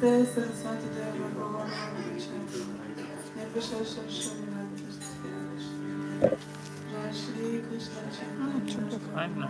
Fine now.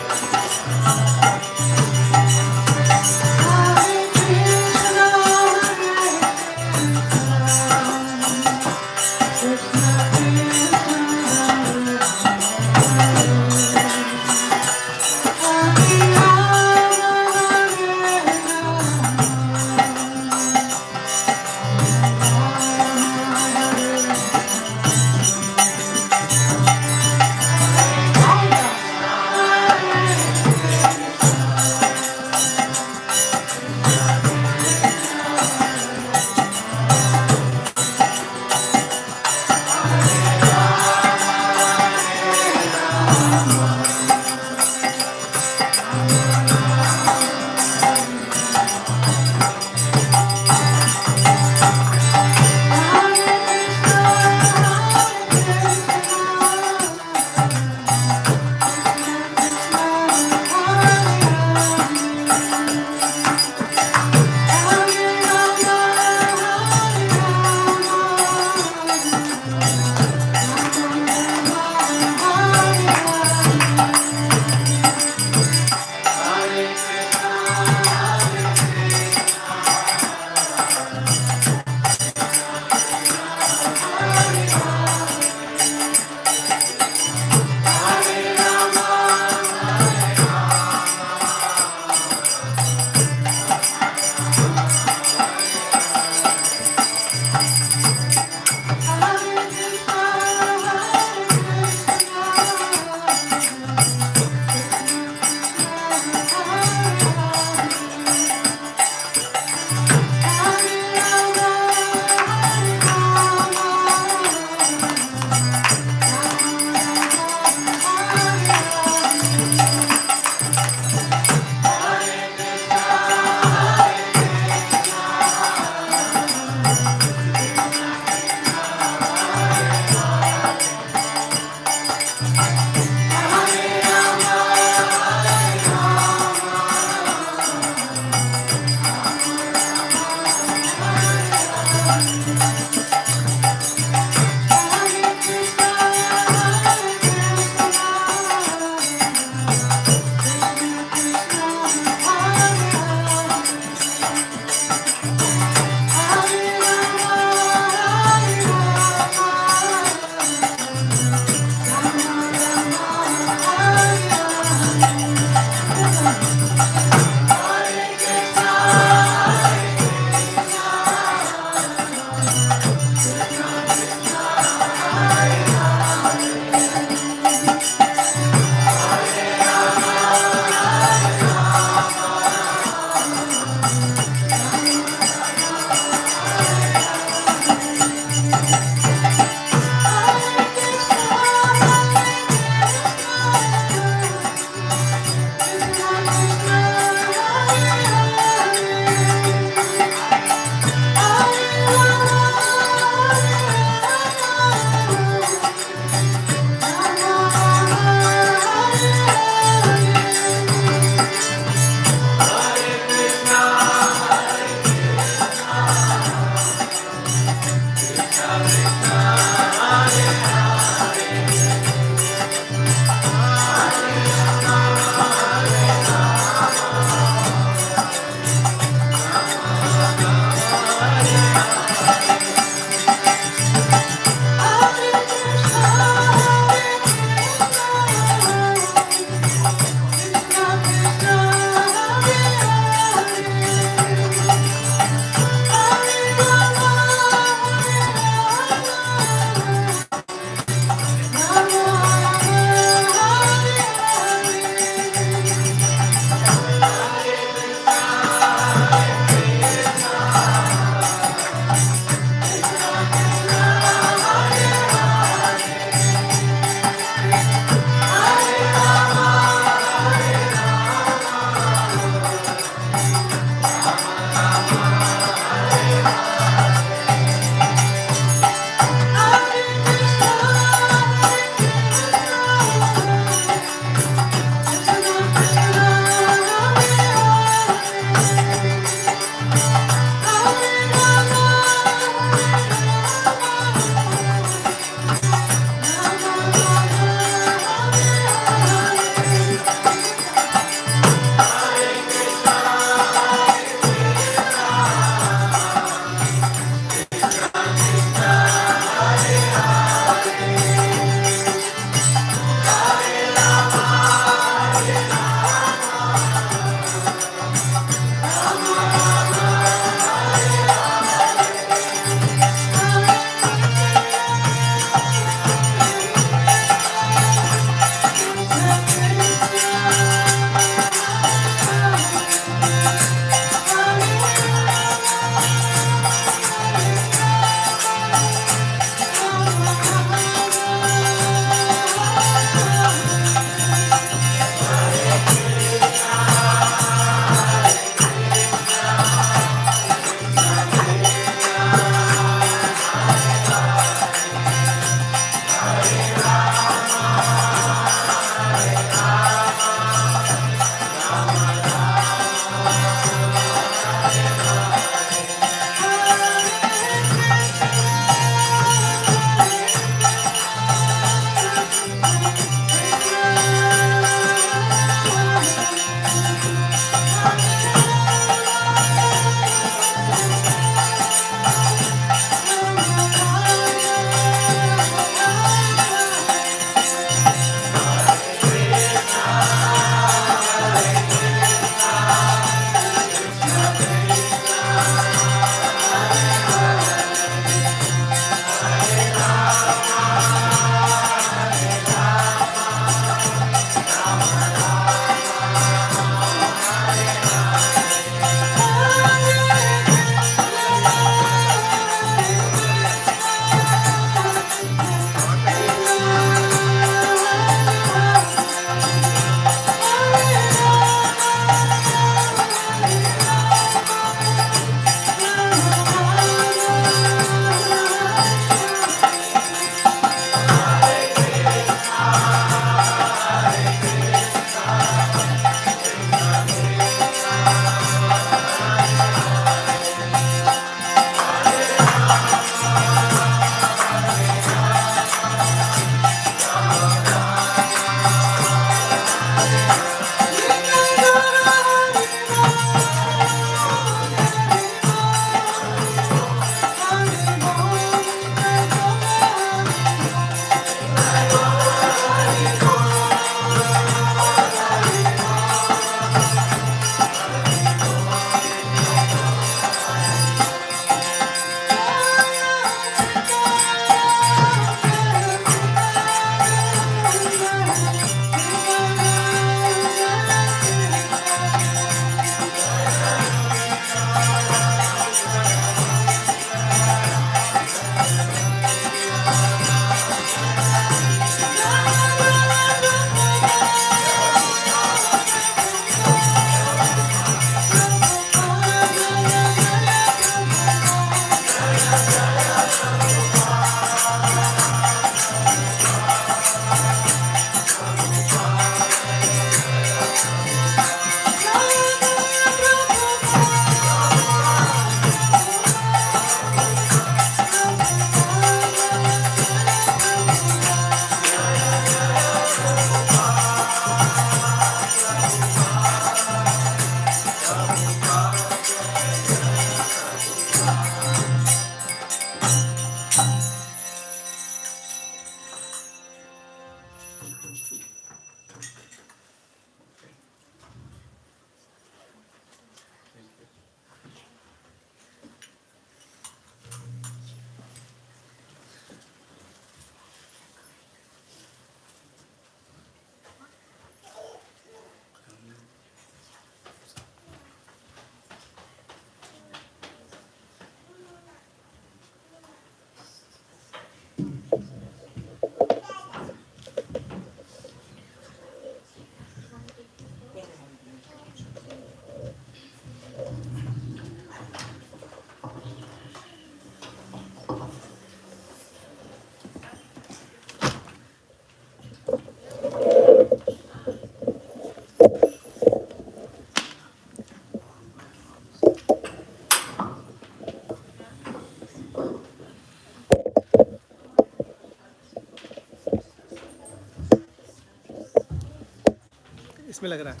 में लग रहा है.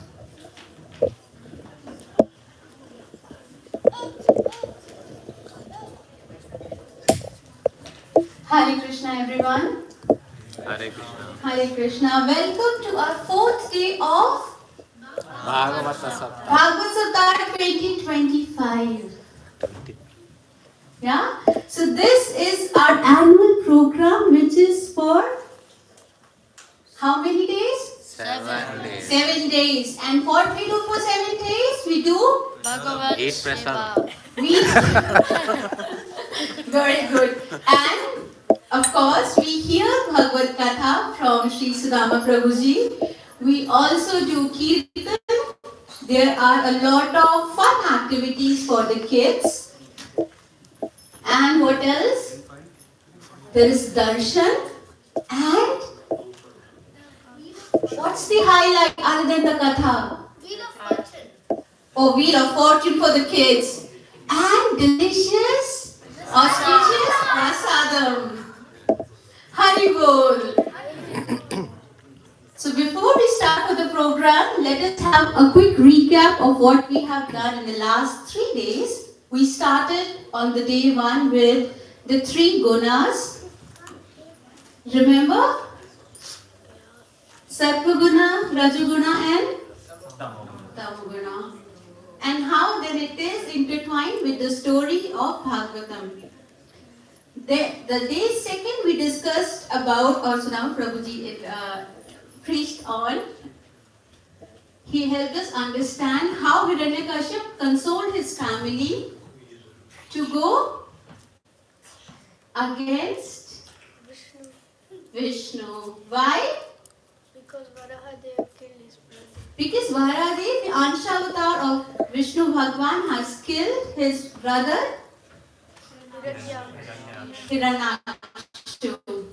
Hare Krishna everyone. Hare Krishna. Hare Krishna. Welcome to our fourth day of Bhagavata Saptaha. Bhagavata 2025. Yeah? So this is our annual program which is for how many days? 7 days. 7 days. And what we do for 7 days? We do Bhagavata Eat prasad. we very good. And of course we hear Bhagavad Katha from Sri Sudama Prabhuji. We also do Kirtan. There are a lot of fun activities for the kids. And what else? There is darshan. And what's the highlight other than the Katha? Oh, Wheel of Fortune for the kids. And delicious, auspicious prasadam. Haribol. So before we start with the program, let us have a quick recap of what we have done in the last 3 days. We started on the day 1 with the 3 gunas. Remember? Sattva-guna, Rajaguna and Tamaguna. And how then it is intertwined with the story of Bhagavatam. The day 2nd we discussed about, or Sudama Prabhuji preached on. He helped us understand how Hiranyakashipu consoled his family to go against Vishnu. Why? Because Varahadev killed his brother. Because Varahadev, the Anshavatar of Vishnu Bhagwan, has killed his brother Hiranyakashipu.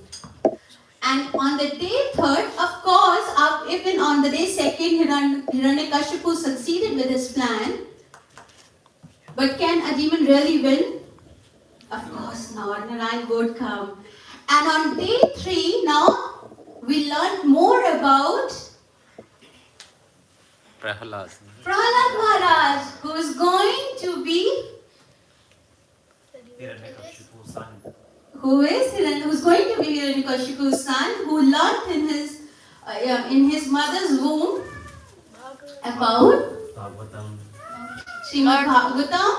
And on the day 3rd, of course, even on the day 2nd, Hiranyakashipu succeeded with his plan. But can a demon really win? Of course not. Narayana would come. And on day 3, now, we learned more about Prahlad. Prahlad Maharaj, who is going to be who's going to be Hiranyakashipu's son, who learned in his mother's womb about Srimad Bhagavatam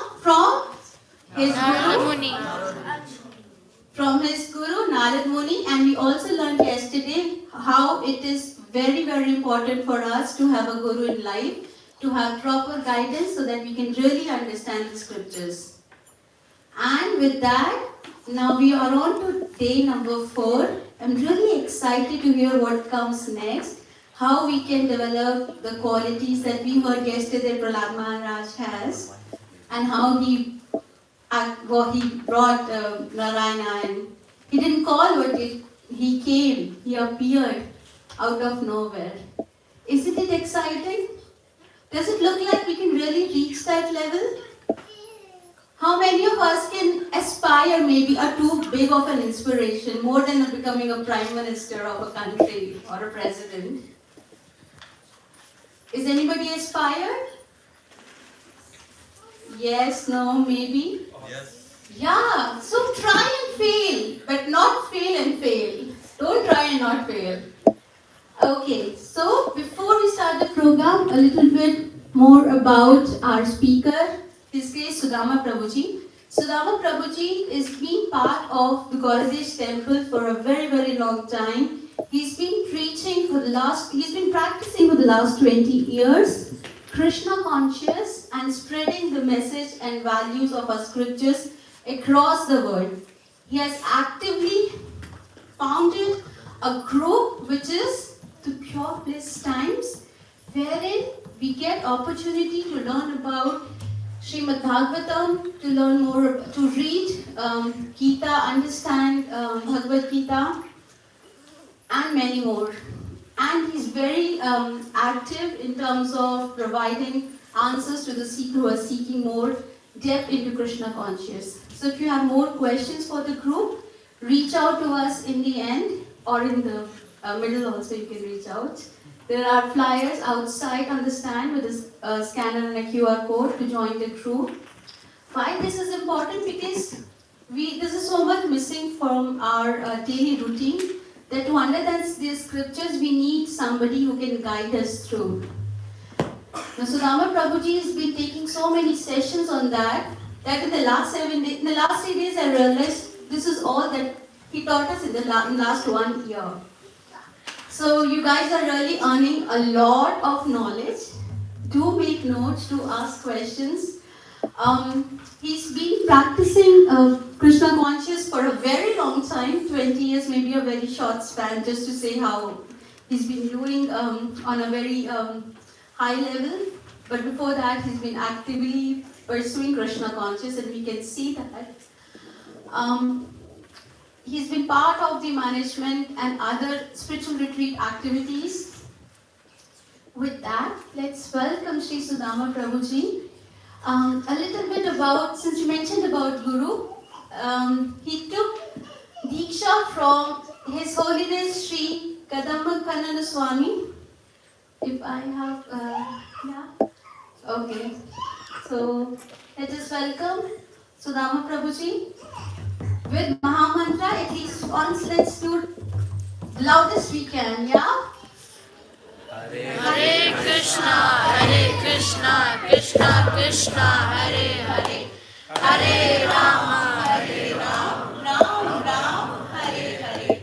from his guru Narad Muni, and we also learned yesterday how it is very, very important for us to have a guru in life, to have proper guidance so that we can really understand the scriptures. And with that, now we are on to day number 4. I'm really excited to hear what comes next, how we can develop the qualities that we heard yesterday Prahlad Maharaj has, and how he brought Narayana, and he didn't call what he came, he appeared out of nowhere. Isn't it exciting? Does it look like we can really reach that level? How many of us can aspire maybe a too big of an inspiration, more than becoming a prime minister of a country or a president? Is anybody aspired? Yes, no, maybe? Yes. Yeah, so try and fail, but not fail and fail. Don't try and not fail. Okay, so before we start the program, a little bit more about our speaker. This is Sudama Prabhuji. Sudama Prabhuji is being part of the Gauradesh temple for a very, very long time. He's been practicing for the last 20 years, Krishna conscious, and spreading the message and values of our scriptures across the world. He has actively founded a group which is the Pure Bliss Times, wherein we get opportunity to learn about Srimad Bhagavatam, to learn more, to read Gita, understand Bhagavad Gita, and many more. And he's very active in terms of providing answers to the seeker who are seeking more depth into Krishna conscious. So if you have more questions for the group, reach out to us in the end, or in the middle also you can reach out. There are flyers outside on the stand with a scanner and a QR code to join the crew. Why this is important? Because this is so much missing from our daily routine that to understand these scriptures we need somebody who can guide us through. Now, Sudama Prabhuji has been taking so many sessions on that in the last 7 days, in the last 3 days, I realized this is all that he taught us in the last 1 year. So you guys are really earning a lot of knowledge. Do make notes, do ask questions. He's been practicing Krishna conscious for a very long time, 20 years, maybe a very short span, just to say how he's been doing on a very high level. But before that, he's been actively pursuing Krishna conscious, and we can see that. He's been part of the management and other spiritual retreat activities. With that, let's welcome Sri Sudama Prabhuji. A little bit about, since you mentioned about Guru, he took Diksha from His Holiness Sri Kadamba Swami. If I have, yeah, okay. So let us welcome Sudama Prabhuji with Mahamantra. At least once, let's do the loudest we can, yeah? Hare Krishna, Krishna Krishna, Hare Hare, Hare Rama, Hare Rama, Ram Ram, Hare Hare.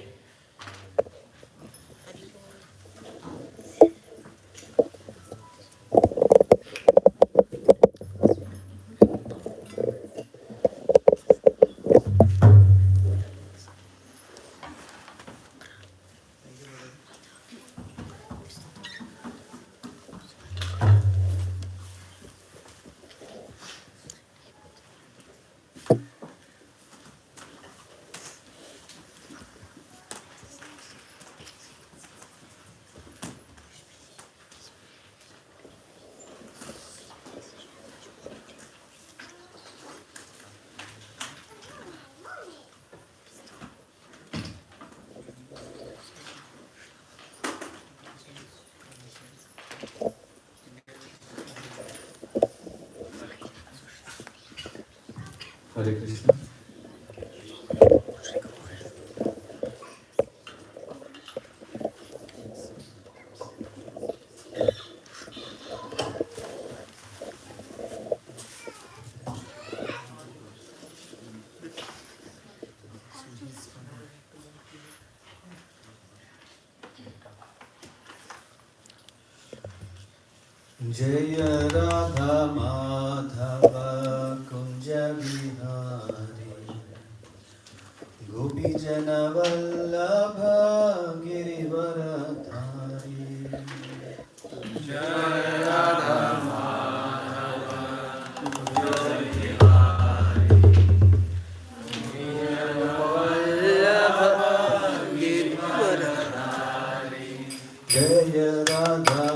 Hare Krishna. Jaya Radha Madhava Kunja Vihari Gopi Jana Vallabha Girivaradhari Jaya Radha Madhava Kunja Vihari Gopi Jana Vallabha Girivaradhari Jaya Radha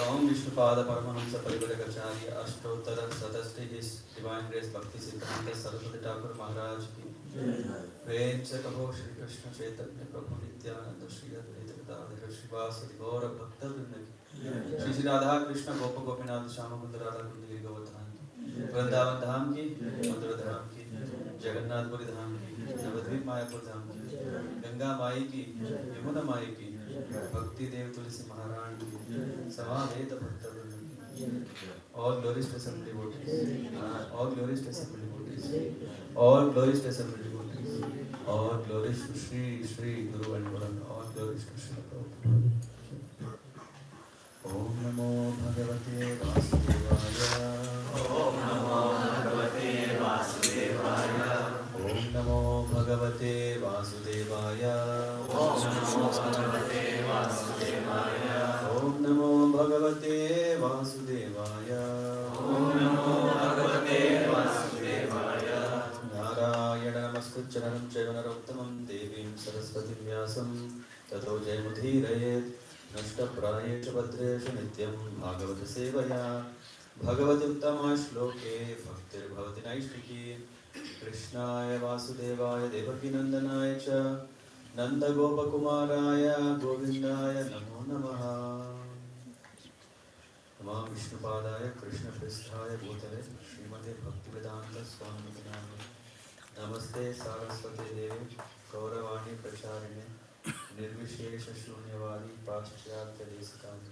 Om Vishnupada Paramahamsa Parivaragacharya Ashtottara Satasti His Divine Grace Bhakti Siddhanta Saraswati Thakur Maharaj ki Prem se Kaho Shri Krishna Chaitanya Prabhu Nityananda Shri Advaita Gadadhara Shivasati Gaura Bhakta Vrinda ki Shri Shri Radha Krishna Gopa Gopinath Shyamamunda Radha Kundi Govardhan Vrindavan Dham ki Mathura Dham ki Jagannath Puri Dham ki Navadvip Mayapur Dham ki Ganga Mai ki Yamuna Mai ki Bhakti Dev Tulsi Maharani ki Samaveta Bhakta Vrinda ki all glorious to assembly devotees, all glorious to assembly devotees, all glorious to assembly devotees, all glorious to Shri Guru and Varan, all glorious to Om Namo Bhagavate Vasudevaya. Narayana Namaskritcharanam Chaivanarottamam Devim Saraswati Vyasam Tato Jayamudhirayet Nashta Prayesha Bhadresha Nityam Bhagavata Sevaya Bhagavati Uttama Shloke Bhaktir Bhavati Naishtiki Krishnaya Vasudevaya Devaki Nandanaya Cha Nanda Gopakumaraya Govindaya Namo Namaha Namah Vishnupadaya Krishna Pristaya Bhutale Srimate Bhaktivedanta Swami Name Namaste Saraswati Devi Gauravani Pracharine Nirvishesha Shunyavadi Paschatya Desikani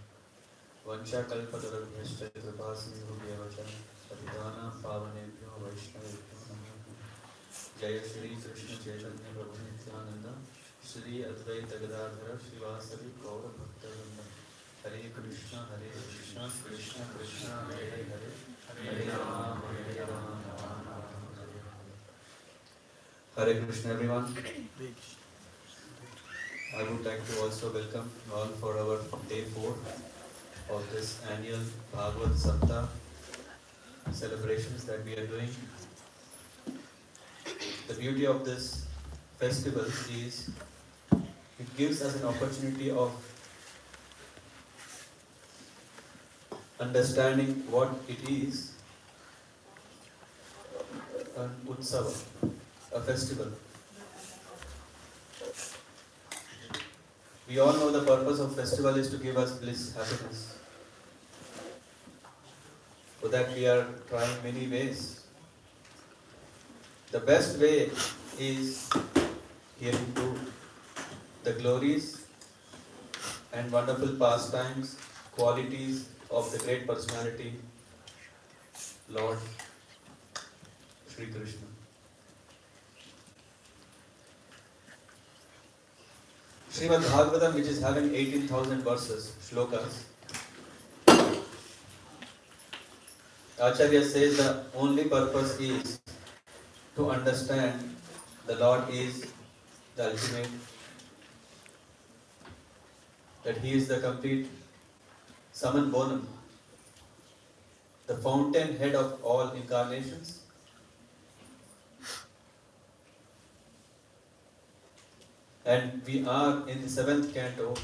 Vancha Kalpatarabhyascha Kripasini Bhuvyavacha Patidana Pavanebhyo Vaishnavebhyo Namo Jaya Shri Krishna Chaitanya Prabhu Nityananda Shri Advaita Gadadhara Srivasadi Gaura Bhakta Hare Krishna, Krishna Krishna, Hare Hare, Hare Rama, Hare Rama, Rama Rama, Hare Krishna everyone. I would like to also welcome you all for our day 4 of this annual Bhagavata Saptaha celebrations that we are doing. The beauty of this festival is it gives us an opportunity of understanding what it is an utsava, a festival. We all know the purpose of festival is to give us bliss, happiness. For that we are trying many ways. The best way is hearing to the glories and wonderful pastimes, qualities of the great personality, Lord Shri Krishna. Srimad Bhagavatam, which is having 18,000 verses, shlokas, Acharya says the only purpose is to understand the Lord is the ultimate, that He is the complete summum bonum, the fountain head of all incarnations. And we are in the 7th canto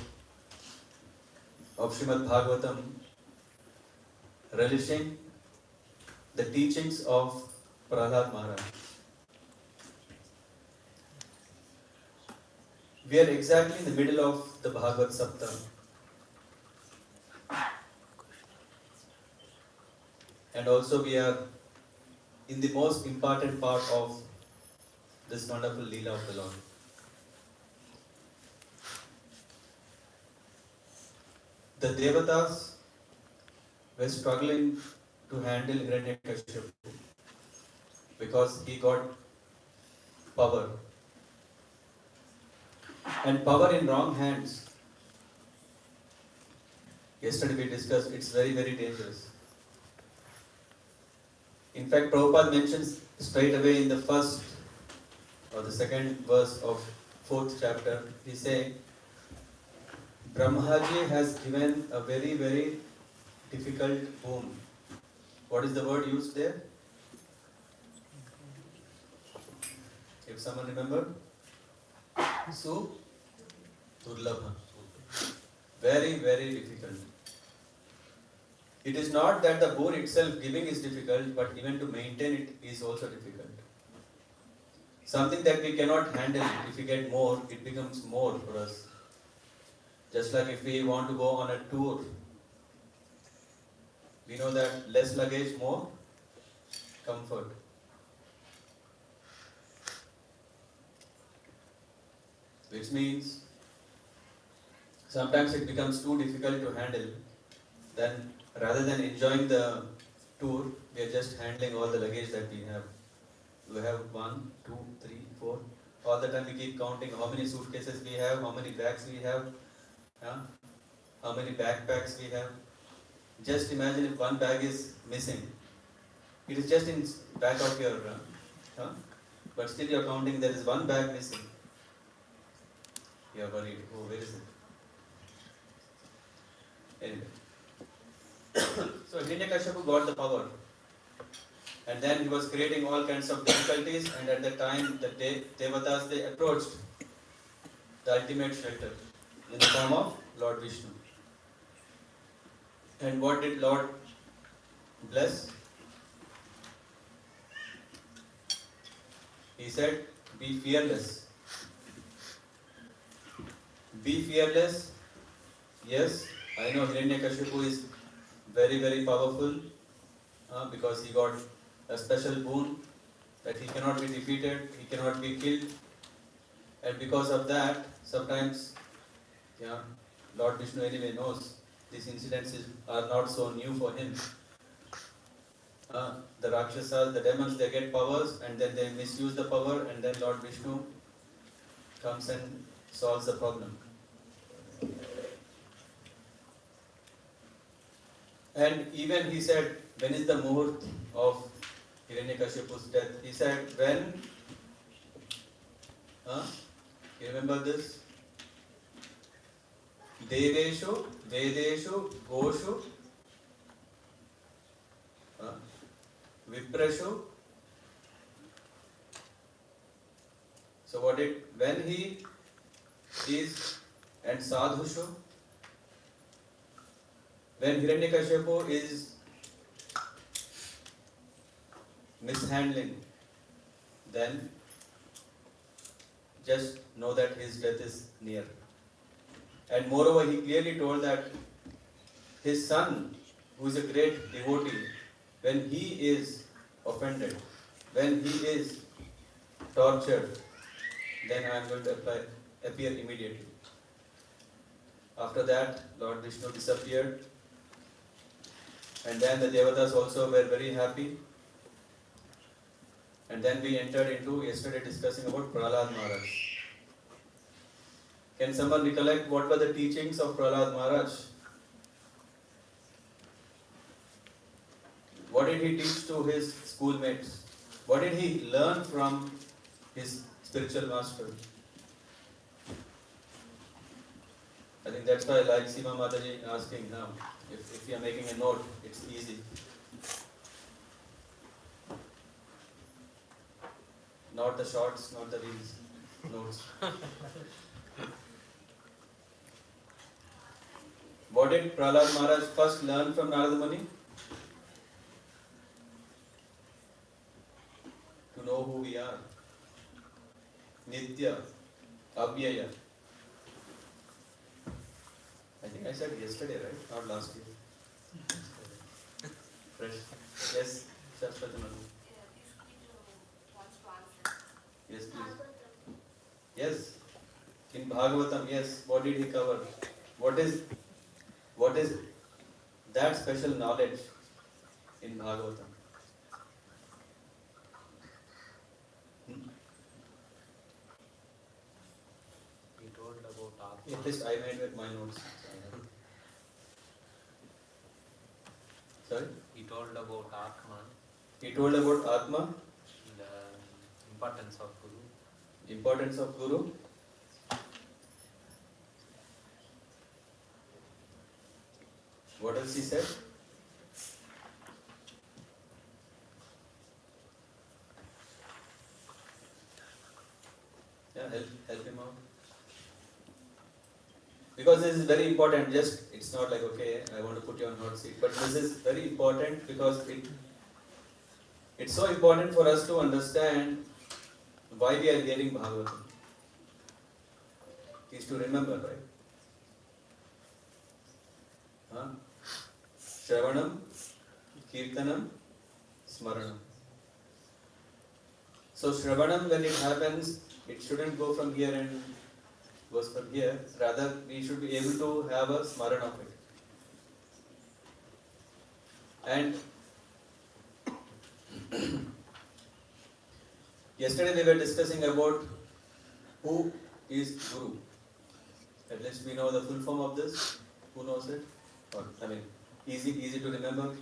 of Srimad Bhagavatam, relishing the teachings of Prahlad Maharaj. We are exactly in the middle of the Bhagavad Saptaha. And also we are in the most important part of this wonderful Leela of the Lord. The Devatas were struggling to handle Hiranyakashipu because he got power. And power in wrong hands, yesterday we discussed, it's very, very dangerous. In fact, Prabhupada mentions straight away in the first or the second verse of 4th chapter, he says, Brahmaji has given a very, very difficult home. What is the word used there? If someone remember? Durlabha. Very, very difficult. It is not that the boon itself giving is difficult, but even to maintain it is also difficult. Something that we cannot handle, if we get more, it becomes more for us. Just like if we want to go on a tour, we know that less luggage, more comfort. Which means sometimes it becomes too difficult to handle. Then rather than enjoying the tour, we are just handling all the luggage that we have. We have 1, 2, 3, 4. All the time we keep counting how many suitcases we have, how many bags we have, how many backpacks we have. Just imagine if one bag is missing. It is just in back of your, but still you are counting there is one bag missing. You are worried. Oh, where is it? Anyway. So Hiranyakashipu got the power. And then he was creating all kinds of difficulties, and at that time the Devatas, they approached the ultimate shelter in the form of Lord Vishnu. And what did Lord bless? He said, be fearless. Be fearless. Yes, I know Hiranyakashipu is very, very powerful because he got a special boon that he cannot be defeated, he cannot be killed. And because of that, sometimes, Lord Vishnu anyway knows these incidents are not so new for him. The Rakshasas, the demons, they get powers and then they misuse the power, and then Lord Vishnu comes and solves the problem. And even he said, when is the muhurt of Hiranyakashipu's death? He said, when, you remember this? Deveshu, Vedeshu, Goshu, Viprashu. So when he is, and Sadhushu, when Hiranyakashipu is mishandling, then just know that his death is near. And moreover, he clearly told that his son, who is a great devotee, when he is offended, when he is tortured, then I am going to appear immediately. After that, Lord Vishnu disappeared. And then the Devatas also were very happy. And then we entered into yesterday discussing about Prahlad Maharaj. Can someone recollect what were the teachings of Prahlad Maharaj? What did he teach to his schoolmates? What did he learn from his spiritual master? I think that's why I like Sima Mataji asking now. If you are making a note, it's easy. Not the shorts, not the reels, notes. What did Prahlad Maharaj first learn from Narada Muni? To know who we are. Nitya, Avyaya. I think I said yesterday, right? Not last year. Fresh. Yes, Shashwati Madhu. Yes, please. Yes. In Bhagavatam, yes. What did he cover? What is that special knowledge in Bhagavatam? He told about Atma. At least I made with my notes. Sorry? He told about Atma, He told about Atma, the importance of Guru. importance of Guru. What else he said? Yeah, help him out. Because this is very important. It's not like, okay, I want to put you on hot seat, but this is very important because it's so important for us to understand why we are hearing Bhagavatam. Is to remember, right? Shravanam, Kirtanam, Smaranam. So Shravanam, when it happens, it shouldn't go from here and goes from here. Rather, we should be able to have a Smaran of it. And yesterday we were discussing about who is Guru. At least we know the full form of this. Who knows it? Or, easy to remember.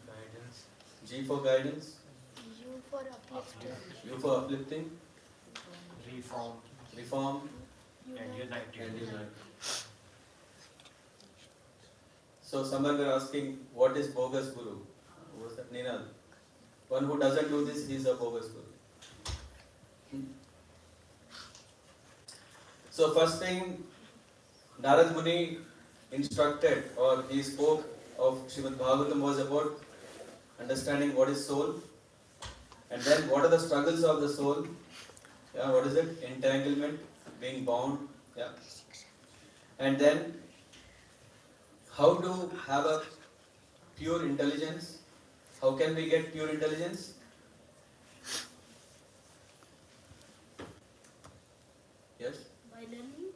Guidance. G for guidance. U for uplifting. U for uplifting. Reform. Reform. And united. and unite. So somewhere we are asking, what is bogus guru? Who was that? Ninal. One who doesn't do this, he is a bogus guru. So first thing, Narad Muni instructed or he spoke of Srimad Bhagavatam was about understanding what is soul, and then what are the struggles of the soul. Yeah, what is it? Entanglement, being bound. Yeah. And then how to have a pure intelligence. How can we get pure intelligence? Yes? By learning.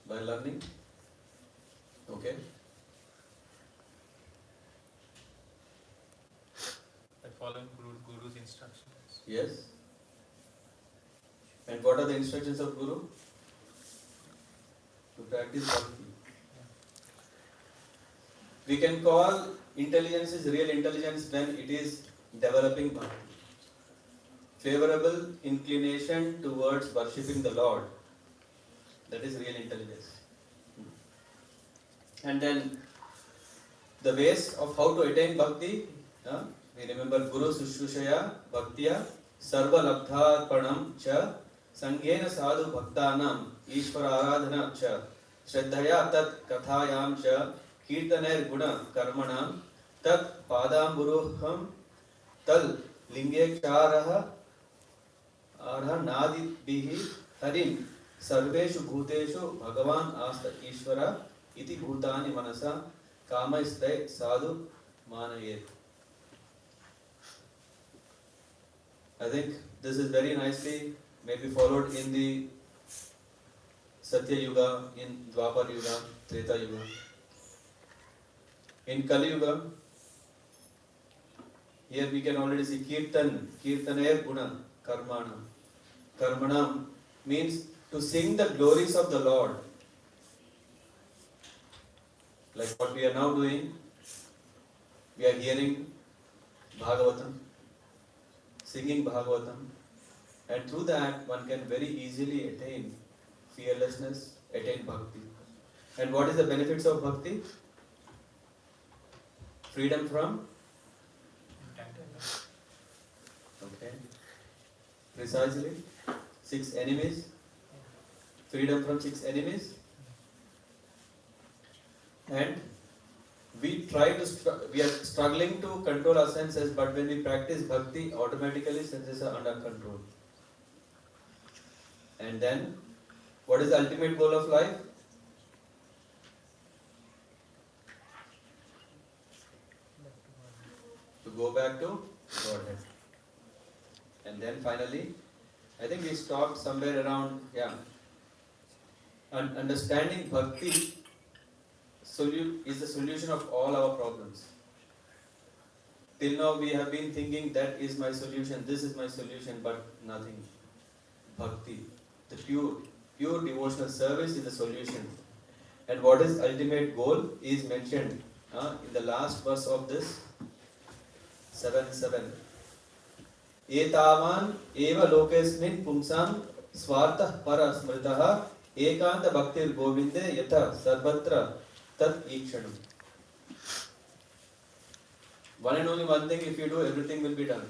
By learning. Okay. By following Guru's instructions. Yes. And what are the instructions of Guru? To practice bhakti. We can call intelligence is real intelligence when it is developing bhakti. Favorable inclination towards worshipping the Lord. That is real intelligence. And then the ways of how to attain bhakti. We remember Guru Sushushaya Bhaktiya Sarva Labdharpanam Cha Sanghena Sadhu Bhaktanam Ishvara Aradhana Cha Shraddhaya Tat Kathayam Cha Kirtaner Guna Karmanam Tat Padamburuham Tal Lingeksharaha Arha Nadi Bihi Harim Sarveshu Bhuteshu Bhagavan Asta Ishvara Iti Bhutani Manasa Kama Istai Sadhu Manayet. I think this is very nicely maybe followed in the Satya Yuga, in Dwapar Yuga, Treta Yuga. In Kali Yuga, here we can already see Kirtan, Kirtaner Guna, Karmanam. Karmanam means to sing the glories of the Lord. Like what we are now doing, we are hearing Bhagavatam, singing Bhagavatam, and through that one can very easily attain fearlessness, attain bhakti. And what is the benefits of bhakti? Freedom from? Okay. Precisely. 6 enemies. Freedom from 6 enemies. And we are struggling to control our senses, but when we practice bhakti, automatically senses are under control. And then, what is the ultimate goal of life? To go back to Godhead. And then finally, I think we stopped somewhere around, understanding bhakti is the solution of all our problems. Till now we have been thinking that is my solution, this is my solution, but nothing. Bhakti, the pure devotional service is the solution. And what is ultimate goal is mentioned in the last verse of this 7:7. Etavan eva lokesmin pumsam swartah para smritaha ekanta bhaktir govinde yatha sarvatra tat ikshanam. One and only one thing, if you do, everything will be done.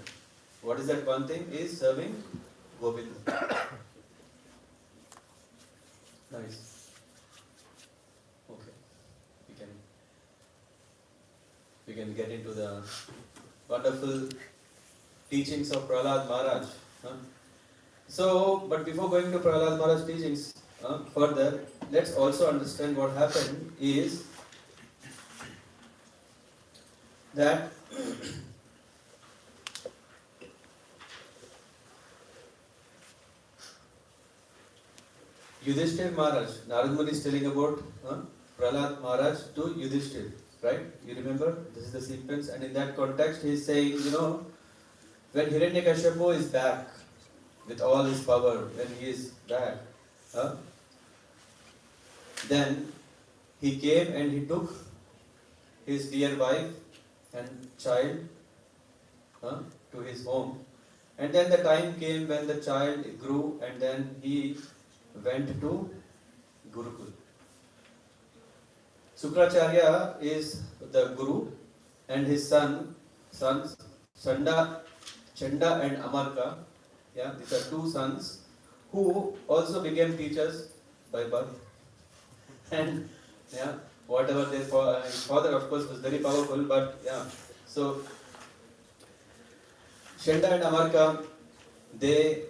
What is that one thing? Is serving Govinda. Nice. Okay. We can get into the wonderful teachings of Prahlad Maharaj. So, but before going to Prahlad Maharaj teachings further, let's also understand what happened is that Yudhishthir Maharaj, Narad Muni is telling about Prahlad Maharaj to Yudhishthir, right? You remember? This is the sequence, and in that context he is saying, when Hiranyakashipu is back with all his power, when he is back, then he came and he took his dear wife and child to his home. And then the time came when the child grew, and then he went to Gurukul. Sukracharya is the Guru, and his sons Chanda and Amarka. Yeah, these are two sons who also became teachers by birth. And yeah, whatever their his father of course was very powerful, but yeah. So Chanda and Amarka, they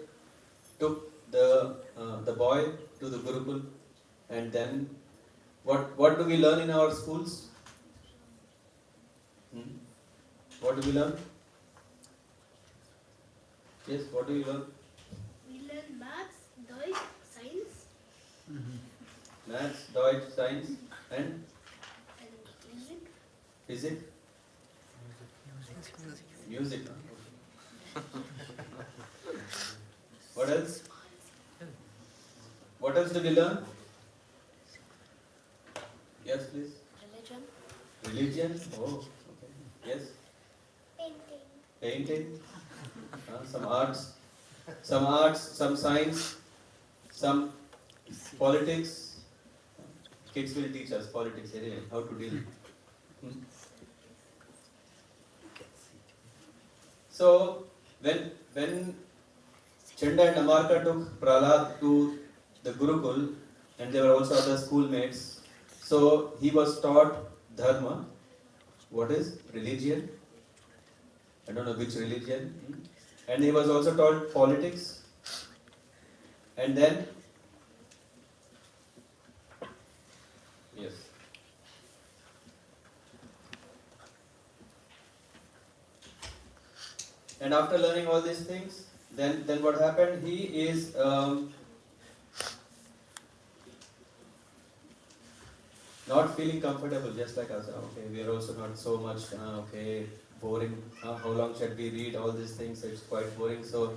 took the boy to the Gurukul, and then what do we learn in our schools? What do we learn? Yes, what do you learn? We learn maths, Deutsch, science, Maths, Deutsch, science, and and music. physics, music. What else? What else do we learn? Yes, please. Religion. Religion. Oh, okay. Yes. Painting. Painting. Some arts, some science, some politics. Kids will teach us politics anyway, how to deal. So when Chanda and Amarka took Prahlad to the Gurukul, and they were also other schoolmates, so he was taught dharma. What is religion? I don't know which religion. And he was also taught politics. And then, yes. And after learning all these things, then what happened? He is not feeling comfortable, just like us. Okay, we are also not so much boring. How long should we read all these things? It's quite boring. So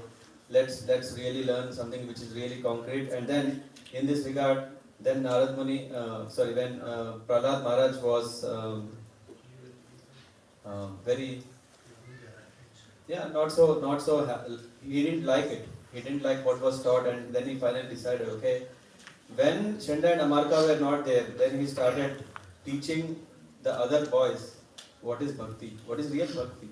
let's really learn something which is really concrete. And then in this regard, then Narad Muni, when Prahlad Maharaj was very, not so. He didn't like it. He didn't like what was taught, and then he finally decided, okay. When Chanda and Amarka were not there, then he started teaching the other boys what is bhakti, what is real bhakti.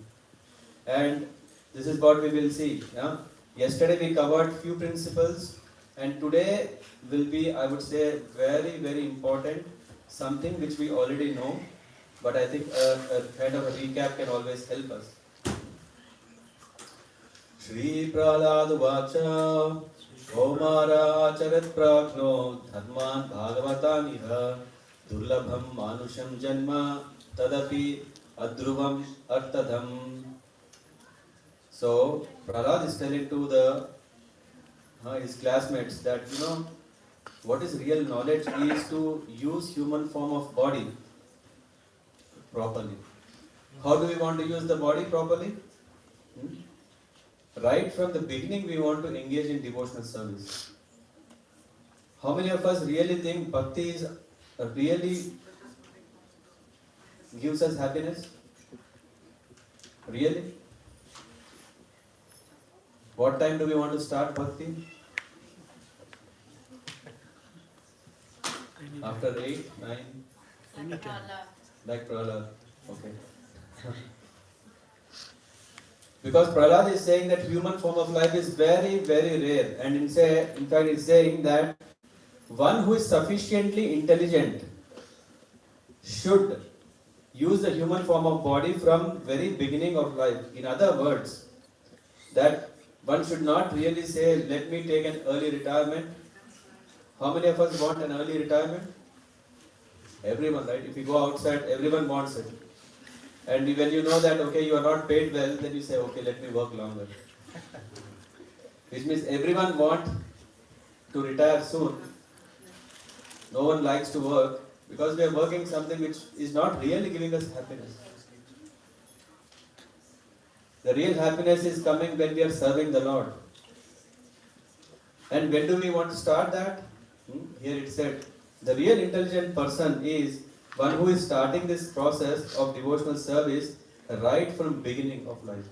And this is what we will see. Yeah? Yesterday we covered few principles, and today will be, I would say, very, very important, something which we already know, but I think a kind of a recap can always help us. Shri Prahlad Vacha Omara Acharat Prajno Dharman Bhagavata Niha Durlabham Manusham Janma Tadapi Adruvam Artadham. So Prahlad is telling to his classmates that what is real knowledge is to use human form of body properly. How do we want to use the body properly? Right from the beginning, we want to engage in devotional service. How many of us really think bhakti is really gives us happiness? Really? What time do we want to start bhakti? After 8, 9? Like Prahlad. Okay. Because Prahlad is saying that human form of life is very, very rare. And in fact, he's saying that one who is sufficiently intelligent should use the human form of body from very beginning of life. In other words, that one should not really say, let me take an early retirement. How many of us want an early retirement? Everyone, right? If you go outside, everyone wants it. And when you know that, okay, you are not paid well, then you say, okay, let me work longer. Which means everyone wants to retire soon. No one likes to work because we are working something which is not really giving us happiness. The real happiness is coming when we are serving the Lord. And when do we want to start that? Here it said, the real intelligent person is one who is starting this process of devotional service right from beginning of life.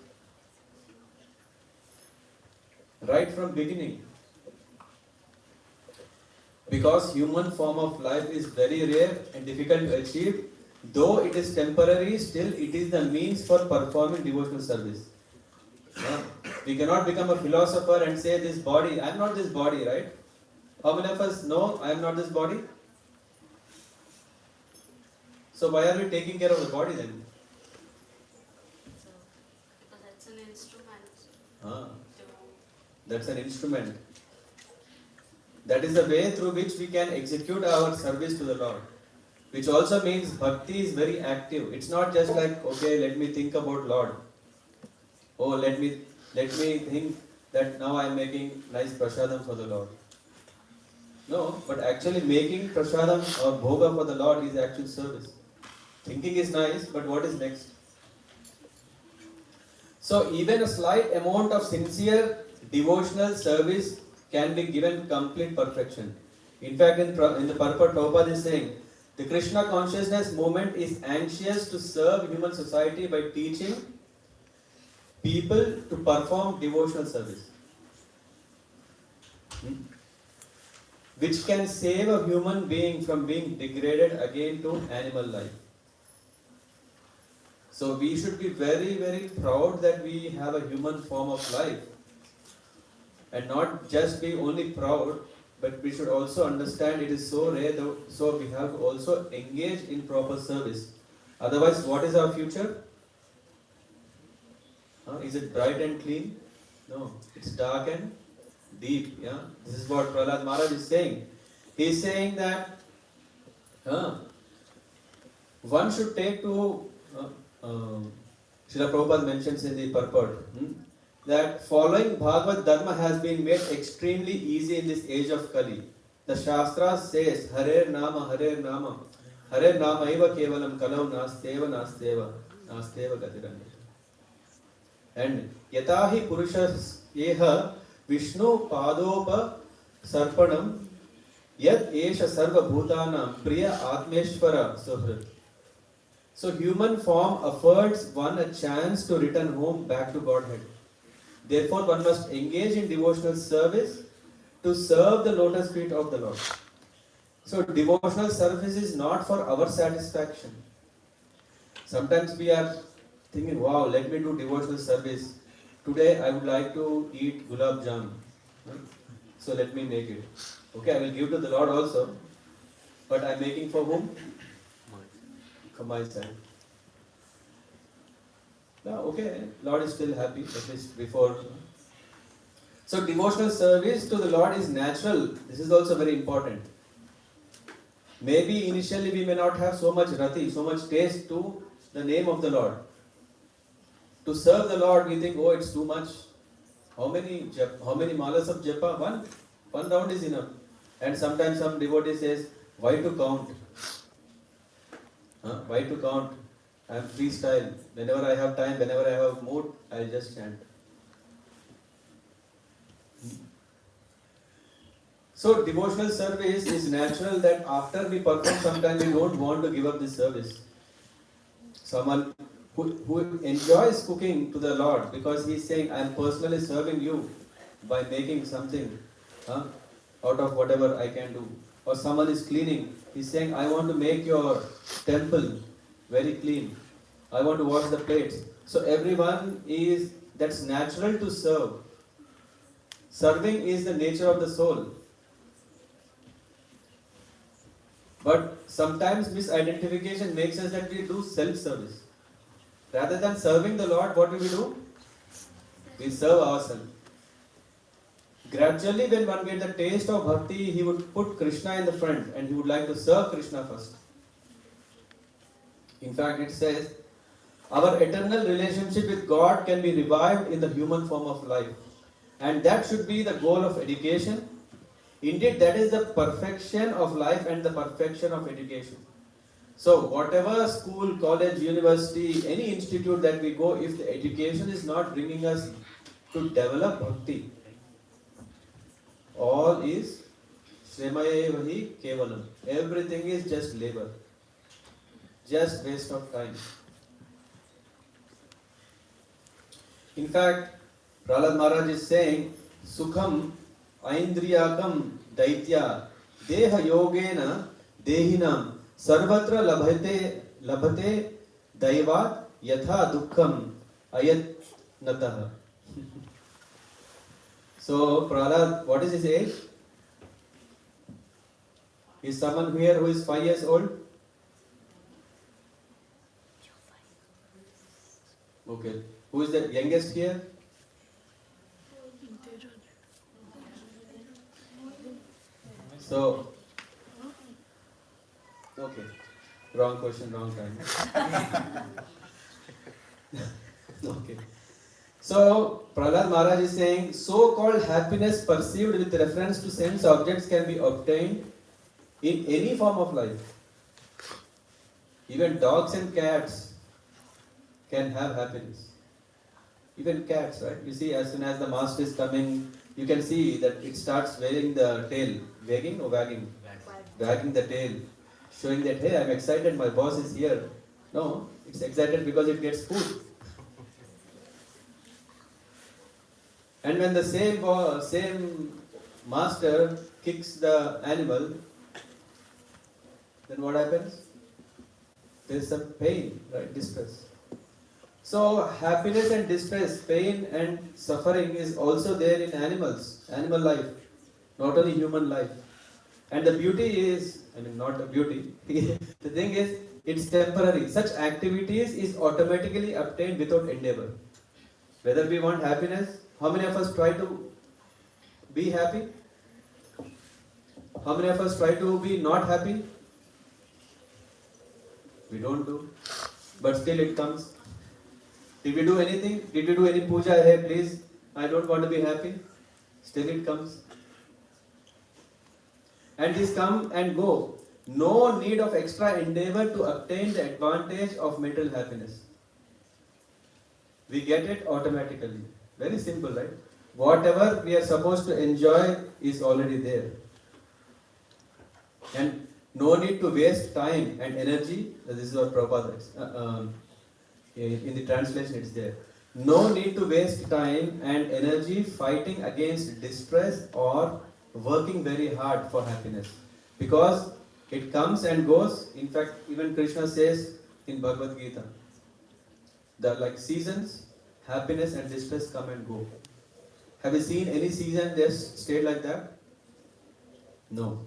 Right from beginning. Because human form of life is very rare and difficult to achieve. Though it is temporary, still it is the means for performing devotional service. We cannot become a philosopher and say this body, I am not this body, right? How many of us know I am not this body? So why are we taking care of the body then? So, because that's an instrument. Ah, To, that's an instrument. That is the way through which we can execute our service to the Lord. Which also means bhakti is very active. It's not just like, okay, let me think about Lord. Oh, let me think that now I am making nice prasadam for the Lord. No, but actually making prasadam or bhoga for the Lord is actual service. Thinking is nice, but what is next? So even a slight amount of sincere devotional service can be given complete perfection. In fact, in the purport, Prabhupada is saying, the Krishna consciousness movement is anxious to serve human society by teaching people to perform devotional service. Which can save a human being from being degraded again to animal life. So we should be very, very proud that we have a human form of life. And not just be only proud, but we should also understand it is so rare, so we have to also engage in proper service. Otherwise, what is our future? Is it bright and clean? No, it's dark and deep. Yeah, this is what Prahlad Maharaj is saying. He is saying that one should take to Srila Prabhupada mentions in the purport that following Bhagavad Dharma has been made extremely easy in this age of Kali. The Shastra says, Hare Nama, Hare Nama, Hare Nama eva kevalam kalau nasteva nasteva nasteva gatiranya. And yatahi purushas yeha Vishnu padopa sarpanam yat esha sarva bhutanam priya atmeshvara suhrit. So human form affords one a chance to return home back to Godhead. Therefore, one must engage in devotional service to serve the lotus feet of the Lord. So devotional service is not for our satisfaction. Sometimes we are thinking, wow, let me do devotional service. Today I would like to eat gulab jam. So let me make it. Okay, I will give to the Lord also. But I am making for whom? For myself. Now, okay, Lord is still happy, at least before. So devotional service to the Lord is natural. This is also very important. Maybe initially we may not have so much rati, so much taste to the name of the Lord. To serve the Lord, we think, oh, it's too much. How many malas of japa? One round is enough. And sometimes some devotee says, why to count? Why to count? I am freestyle. Whenever I have time, whenever I have mood, I will just chant. So devotional service is natural that after we perform, sometimes we don't want to give up this service. Someone who enjoys cooking to the Lord because he is saying, I am personally serving you by making something out of whatever I can do. Or someone is cleaning, he is saying, I want to make your temple very clean. I want to wash the plates. So everyone is, that's natural to serve. Serving is the nature of the soul. But sometimes misidentification makes us that we do self-service. Rather than serving the Lord, what do? We serve ourselves. Gradually, when one gets the taste of bhakti, he would put Krishna in the front and he would like to serve Krishna first. In fact, it says, our eternal relationship with God can be revived in the human form of life. And that should be the goal of education. Indeed, that is the perfection of life and the perfection of education. So, whatever school, college, university, any institute that we go, if the education is not bringing us to develop bhakti, all is Shremayevahi Kevalam. Everything is just labor. Just waste of time. In fact, Prahlad Maharaj is saying, Sukham Aindriyakam Daitya Deha yogena dehinam sarvatra labhate daivat yatha dukkham ayatnatah. So Prahlad, what is his age? Is someone here who is 5 years old? Okay. Who is the youngest here? So, okay. Wrong question, wrong time. Okay. So, Prahlad Maharaj is saying, so-called happiness perceived with reference to sense objects can be obtained in any form of life. Even dogs and cats can have happiness. Even cats, right? You see, as soon as the master is coming, you can see that it starts waving the tail. Wagging or wagging? Wagging the tail. Showing that, hey, I'm excited, my boss is here. No, it's excited because it gets food. And when the same master kicks the animal, then what happens? There is some pain, right? Distress. So happiness and distress, pain and suffering is also there in animals, animal life, not only human life. And the beauty is, not a beauty, the thing is, it's temporary. Such activities is automatically obtained without endeavor. Whether we want happiness, how many of us try to be happy? How many of us try to be not happy? We don't do. But still it comes. Did we do anything? Did we do any puja? Hey, please, I don't want to be happy. Still it comes. And these come and go. No need of extra endeavor to obtain the advantage of mental happiness. We get it automatically. Very simple, right? Whatever we are supposed to enjoy is already there. And no need to waste time and energy. This is what Prabhupada is. In the translation it's there. No need to waste time and energy fighting against distress or working very hard for happiness. Because it comes and goes. In fact, even Krishna says in Bhagavad Gita, the seasons, happiness and distress come and go. Have you seen any season just stayed like that? No.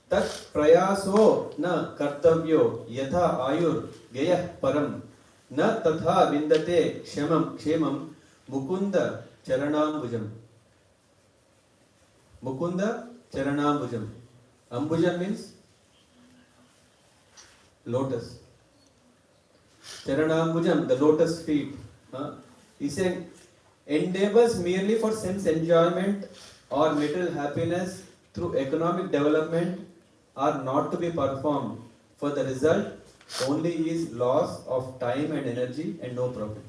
Tat prayaso na kartavyo yatha ayur gayah param na tatha vindate kshemam mukunda charanambujam. Mukunda charanambujam. Ambujam means lotus. Charanambujam, the lotus feet. He said, endeavors merely for sense enjoyment or material happiness through economic development are not to be performed. For the result only is loss of time and energy and no profit.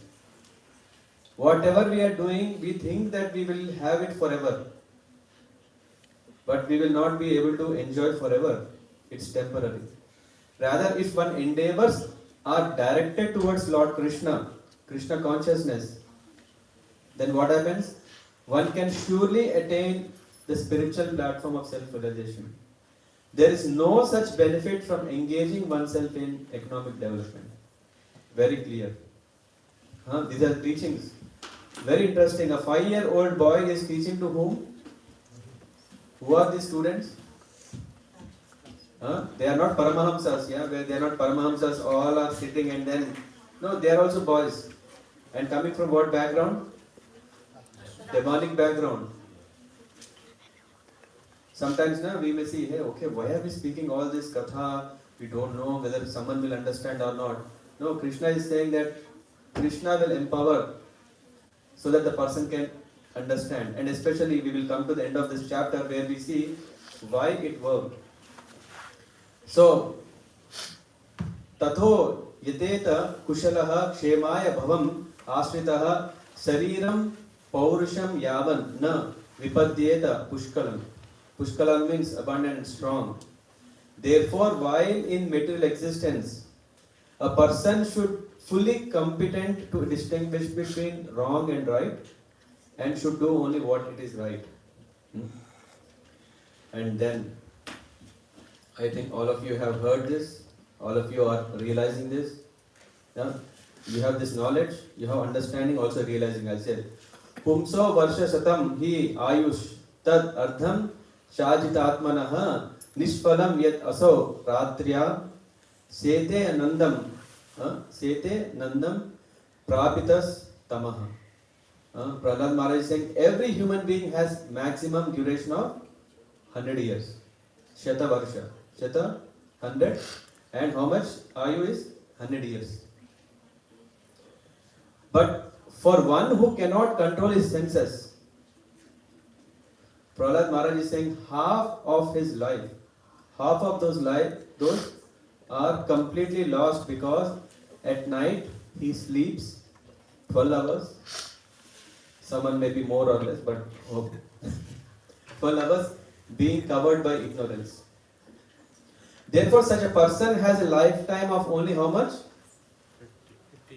Whatever we are doing, we think that we will have it forever. But we will not be able to enjoy forever. It's temporary. Rather, if one endeavors are directed towards Lord Krishna, Krishna consciousness, then what happens? One can surely attain the spiritual platform of self-realization. There is no such benefit from engaging oneself in economic development. Very clear. These are teachings. Very interesting. A 5-year-old boy is teaching to whom? Who are these students? They are not Paramahamsas, they are not Paramahamsas, all are sitting and then... No, they are also boys. And coming from what background? Demonic background. Sometimes we may see, hey, okay, why are we speaking all this katha? We don't know whether someone will understand or not. No, Krishna is saying that Krishna will empower so that the person can understand. And especially we will come to the end of this chapter where we see why it worked. So, Tatho yateta kushalaha kshemaya bhavam ashritaha sariram paurusham yavan na vipadyeta pushkalam. Pushkalam means abundant and strong. Therefore, while in material existence, a person should fully competent to distinguish between wrong and right and should do only what it is right. And then I think all of you have heard this, all of you are realizing this. Yeah? You have this knowledge, you have understanding, also realizing. I said, Pumso Varsha Satam Hi Ayush Tad Ardham Shajitatmanaha Nishpalam Yat Aso Ratriya Sete Nandam Prapitas Tamaha. Prahlad Maharaj is saying every human being has maximum duration of 100 years. Shata Varsha. Shata 100. And how much Ayu is 100 years. But for one who cannot control his senses, Prahlad Maharaj is saying half of his life, half of those are completely lost because at night he sleeps 12 hours. Someone may be more or less, but 12 hours being covered by ignorance. Therefore, such a person has a lifetime of only how much?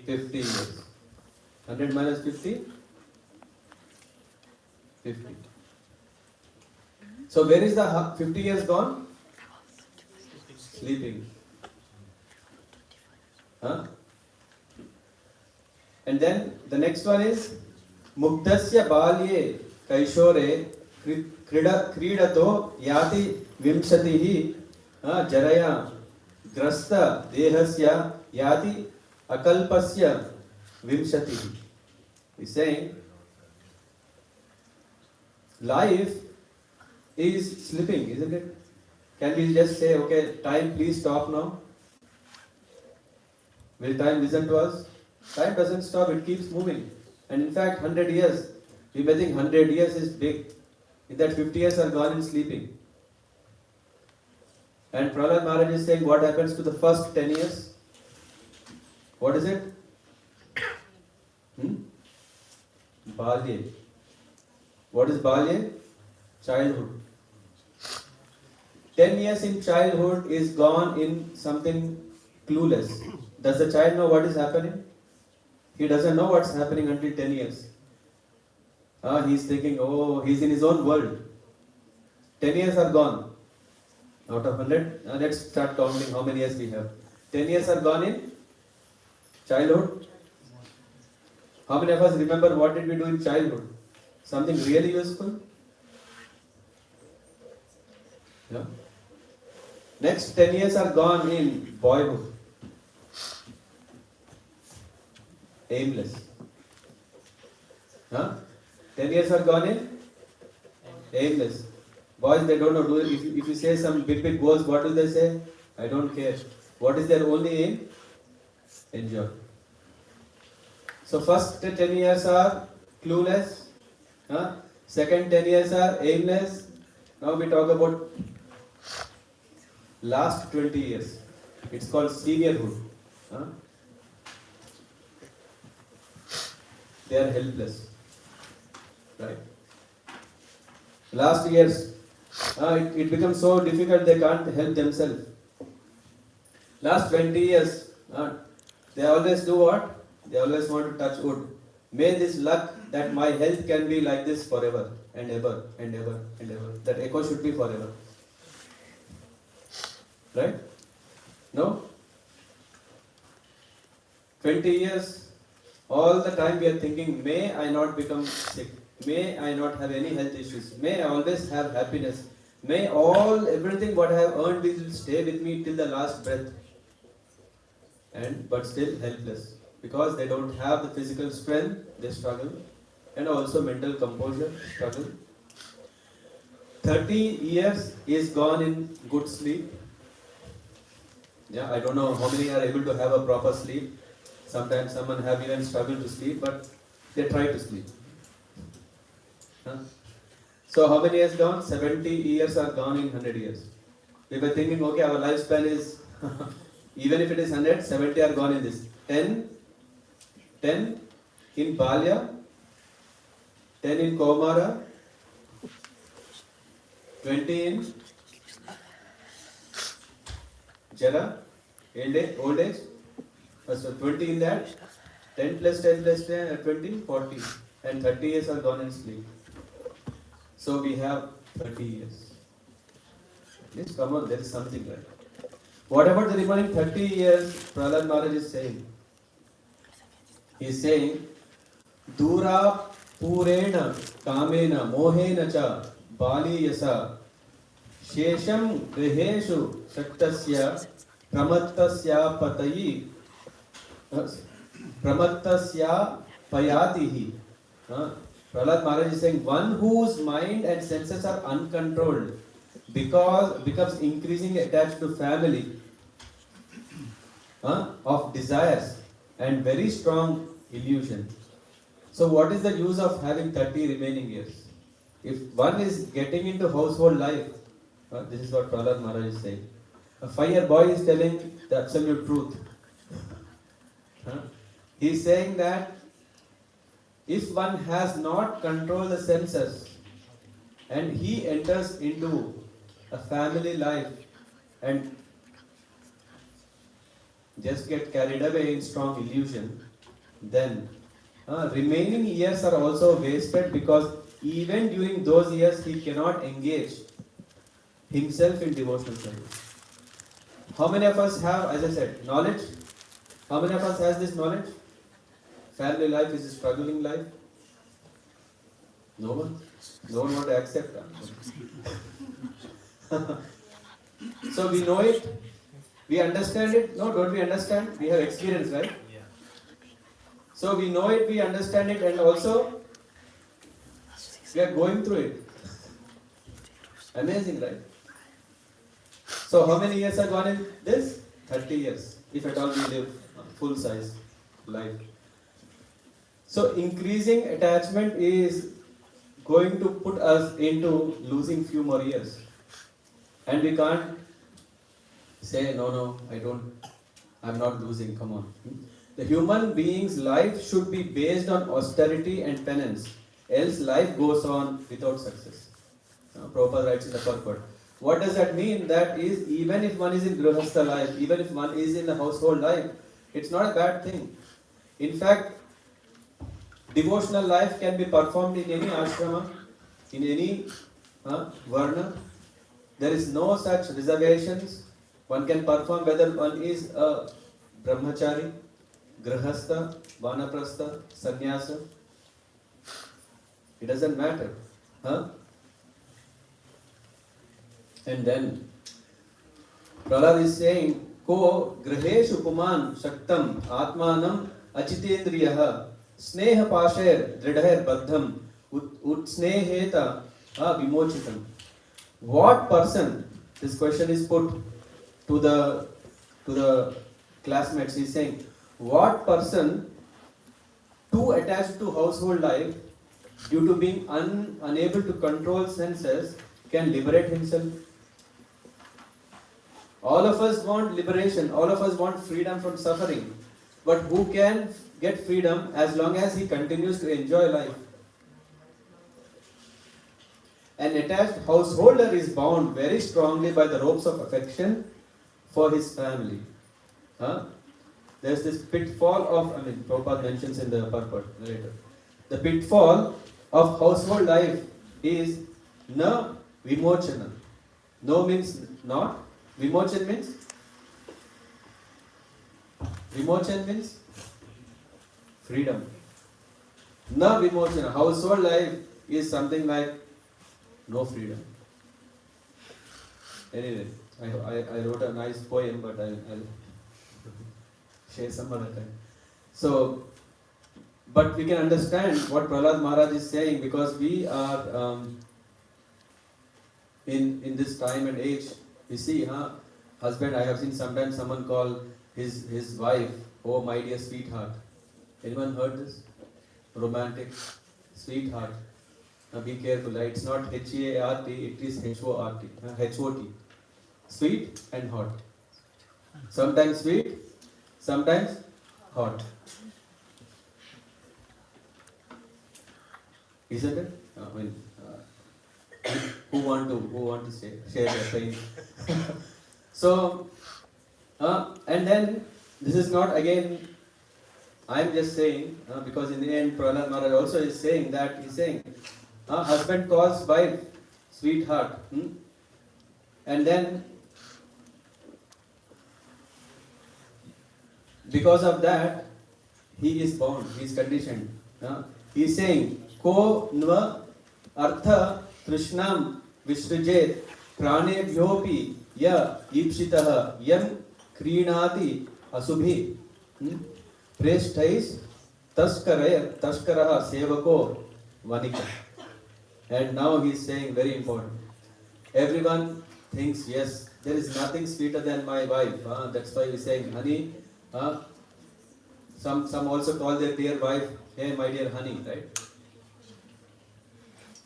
50 years. 100 minus 50? 50. So where is the 50 years gone? Sleeping. Huh? And then the next one is Muktasya balye kaishore kridato yati vimshatihi jaraya grasta dehasya yati akalpasya vimshatihi. He's saying life is slipping, isn't it? Can we just say, okay, time, please stop now? Will time listen to us? Time doesn't stop, it keeps moving. And in fact, 100 years, we may think 100 years is big. In that 50 years are gone in sleeping. And Prahlad Maharaj is saying, what happens to the first 10 years? What is it? Balye. What is Balye? Childhood. 10 years in childhood is gone in something clueless. Does the child know what is happening? He doesn't know what's happening until 10 years. He's thinking, oh, he's in his own world. 10 years are gone. Out of 100, let's start counting how many years we have. 10 years are gone in childhood. How many of us remember what did we do in childhood? Something really useful? Yeah. Next 10 years are gone in boyhood. Aimless. 10 years are gone in aimless. Boys, they don't know. If you say some big goals, what do they say? I don't care. What is their only aim? Enjoy. So first 10 years are clueless. Second 10 years are aimless. Now we talk about last 20 years. It's called seniorhood. They are helpless. Right? Last years, it becomes so difficult they can't help themselves. Last 20 years, they always do what? They always want to touch wood. May this luck that my health can be like this forever and ever and ever and ever. That echo should be forever. Right? No? 20 years, all the time we are thinking, may I not become sick. May I not have any health issues. May I always have happiness. May everything what I have earned will stay with me till the last breath. But still helpless. Because they don't have the physical strength, they struggle. And also mental composure, struggle. 30 years is gone in good sleep. Yeah, I don't know how many are able to have a proper sleep. Sometimes someone have even struggled to sleep, but they try to sleep. So how many years gone? 70 years are gone in 100 years. We were thinking, okay, our lifespan is, even if it is 100, 70 are gone in this. 10 in Balya, 10 in Kaumara, 20 in Jara, old age. So 20 in that, 10 plus 10 plus 10, 20, 40. And 30 years are gone in sleep. So we have 30 years. Please come on, there is something right. What about the remaining 30 years? Prahlad Maharaj is saying. He is saying, Dura Purena Kamena Mohena Cha Bali Yasa Shesham Griheshu Shaktasya Pramattasya Patayi Pramattasya Payatihi. Prahlad Maharaj is saying, one whose mind and senses are uncontrolled because becomes increasingly attached to family, of desires and very strong illusion. So what is the use of having 30 remaining years? If one is getting into household life, this is what Prahlad Maharaj is saying. A 5-year boy is telling the absolute truth. He is saying that if one has not controlled the senses and he enters into a family life and just get carried away in strong illusion, then remaining years are also wasted, because even during those years he cannot engage himself in devotional service. How many of us have, as I said, knowledge? How many of us has this knowledge? Family life is a struggling life. No one? No one want to accept that. So we know it, we understand it. No, don't we understand? We have experience, right? Yeah. So we know it, we understand it, and also we are going through it. Amazing, right? So how many years are gone in this? 30 years, if at all we live full size life. So increasing attachment is going to put us into losing few more years. And we can't say, no, I'm not losing, come on. The human being's life should be based on austerity and penance, else life goes on without success. Prabhupada writes in the purport. What does that mean? That is, even if one is in grihastha life, even if one is in the household life, it's not a bad thing. In fact, devotional life can be performed in any ashrama, in any varna. There is no such reservations. One can perform whether one is a brahmachari, grihastha, vanaprastha, sannyasa. It doesn't matter. And then Prahlad is saying, Ko griheshu puman shaktam atmanam achitendriyaha sneha pasher dridhair baddham utsneheta vimochitam. What person, this question is put to the classmates, he is saying, what person too attached to household life due to being unable to control senses can liberate himself? All of us want liberation, all of us want freedom from suffering. But who can get freedom as long as he continues to enjoy life? An attached householder is bound very strongly by the ropes of affection for his family. There's this pitfall of, Prabhupada mentions in the purport later. The pitfall of household life is na vimochana. No means not. Vimochan means freedom. Na vimochana. Household life is something like no freedom. Anyway, I wrote a nice poem, but I'll share some other time. So, but we can understand what Prahlad Maharaj is saying, because we are in this time and age. You see, husband, I have seen sometimes someone call his wife, oh my dear sweetheart. Anyone heard this? Romantic, sweetheart. Now be careful, right? It's not H-E-A-R-T, it is H-O-R-T, H-O-T. Sweet and hot. Sometimes sweet, sometimes hot. Isn't it? Who want to share their pain? So, and then this is not again. I am just saying because in the end, Prahlad Maharaj also is saying that husband calls wife sweetheart. And then, because of that, he is bound, he is conditioned. He is saying, Ko nva artha trishnam visrujet pranebhyopi ya ipshitaha yam krinati asubhi preshtais taskaraha sevako vanika. And now he is saying very important. Everyone thinks, yes, there is nothing sweeter than my wife. That's why he is saying, honey. Some also call their dear wife, hey, my dear honey, right?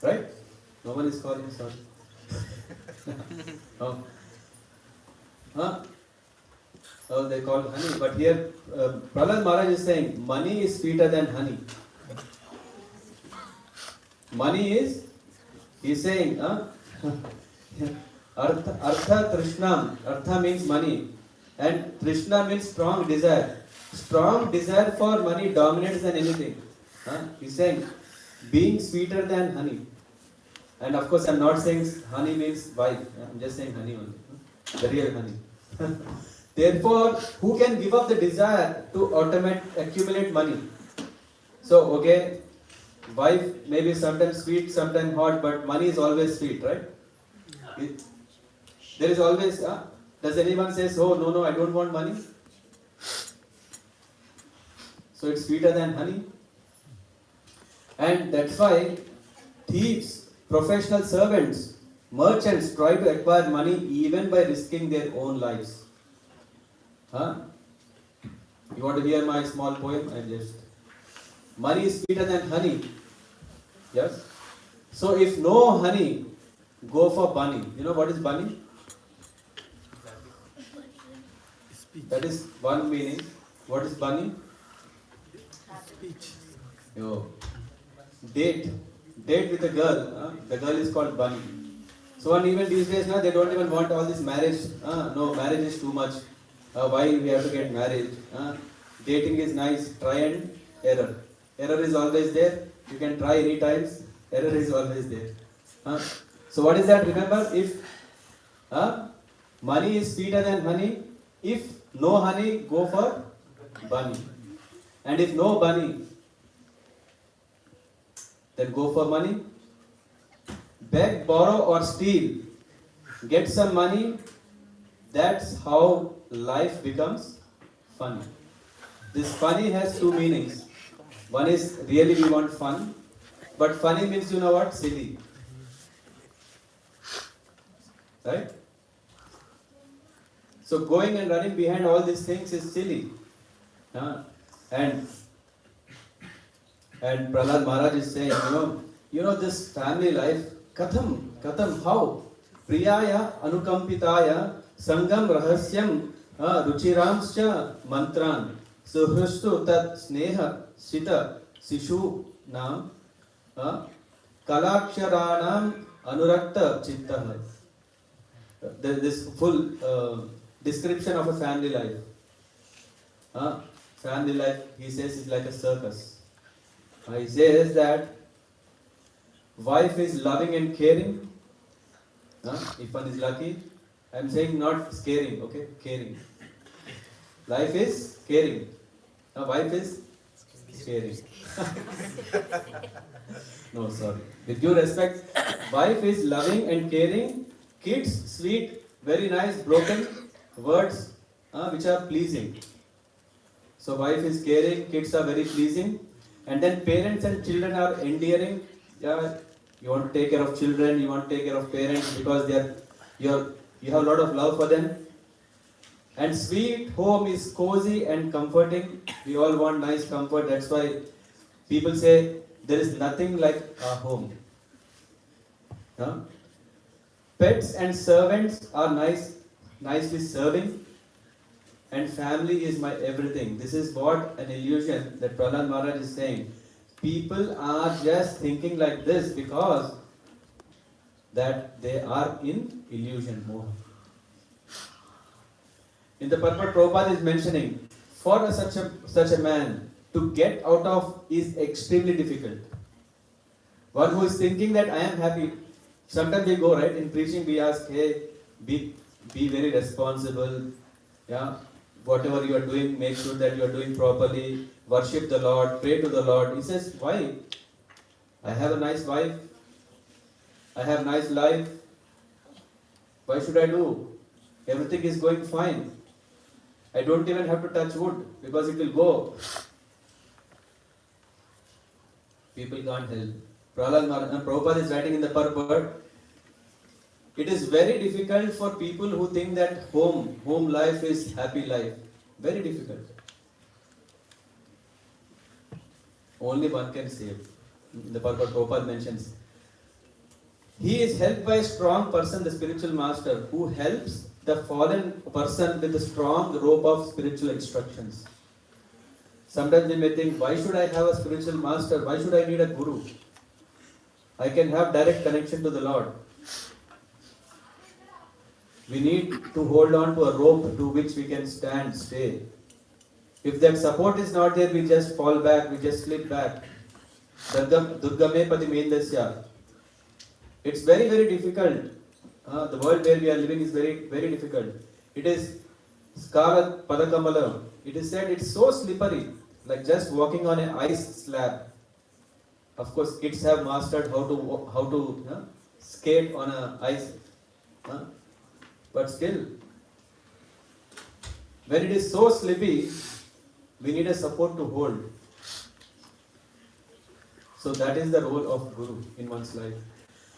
Right? No one is calling, sorry. Oh, they call honey. But here, Prahlad Maharaj is saying, money is sweeter than honey. Money is, he is saying, Artha Trishnam. Artha means money. And Trishna means strong desire. Strong desire for money dominates than anything. He's saying, being sweeter than honey. And of course, I'm not saying honey means wife. I'm just saying honey only. The real honey. Therefore, who can give up the desire to accumulate money? So, okay, wife may be sometimes sweet, sometimes hot, but money is always sweet, right? There is always, does anyone say, oh, no, I don't want money? So it's sweeter than honey. And that's why thieves, professional servants, merchants try to acquire money even by risking their own lives. You want to hear my small poem? Money is sweeter than honey. Yes? So if no honey, go for bunny. You know what is bunny? That is one meaning. What is bunny? Yo. Date with a girl. The girl is called bunny. So and even these days, they don't even want all this marriage. No, marriage is too much. Why we have to get married? Dating is nice. Try and error. Error is always there. You can try any times. Error is always there. So what is that? Remember, if money is sweeter than honey, if no honey, go for bunny. And if no bunny, then go for money. Beg, borrow or steal. Get some money. That's how life becomes funny. This funny has two meanings. One is really we want fun. But funny means, you know what? Silly. Right? So going and running behind all these things is silly. And Prahlad Maharaj is saying, you know this family life, katham, how? Priyaya anukampitaya sangam rahasyam ruchiramscha mantran suhrustu tat sneha sita sishu nam kalaksharanam anurakta chittaha. This full description of a family life. Family life, he says, is like a circus. He says that wife is loving and caring. If one is lucky, I am saying not scaring, okay? Caring. Life is caring. Wife is caring. No, sorry. With due respect, wife is loving and caring. Kids, sweet, very nice, broken words which are pleasing. So wife is caring, kids are very pleasing. And then parents and children are endearing. You want to take care of children, you want to take care of parents because you have a lot of love for them. And sweet home is cozy and comforting. We all want nice comfort. That's why people say there is nothing like a home. Pets and servants are nicely serving. And family is my everything. This is what an illusion that Prahlad Maharaj is saying. People are just thinking like this because that they are in illusion mode. In the purport, Prabhupada is mentioning, for such a man to get out of is extremely difficult. One who is thinking that I am happy. Sometimes we go, right, in preaching we ask, hey, be very responsible. Yeah, whatever you are doing, make sure that you are doing properly. Worship the Lord, pray to the Lord. He says, why? I have a nice wife. I have nice life. Why should I do? Everything is going fine. I don't even have to touch wood because it will go. People can't help. Prabhupada is writing in the purport, it is very difficult for people who think that home life is happy life. Very difficult. Only one can save. The purport Prabhupada mentions. He is helped by a strong person, the spiritual master, who helps the fallen person with a strong rope of spiritual instructions. Sometimes we may think, why should I have a spiritual master? Why should I need a guru? I can have direct connection to the Lord. We need to hold on to a rope to which we can stay. If that support is not there, we just fall back, we just slip back. Durgame pati mendasya. It's very, very difficult. The world where we are living is very, very difficult. It is Skala Padakamala. It is said it's so slippery, like just walking on an ice slab. Of course, kids have mastered how to skate on a ice. But still, when it is so slippy, we need a support to hold. So that is the role of Guru in one's life.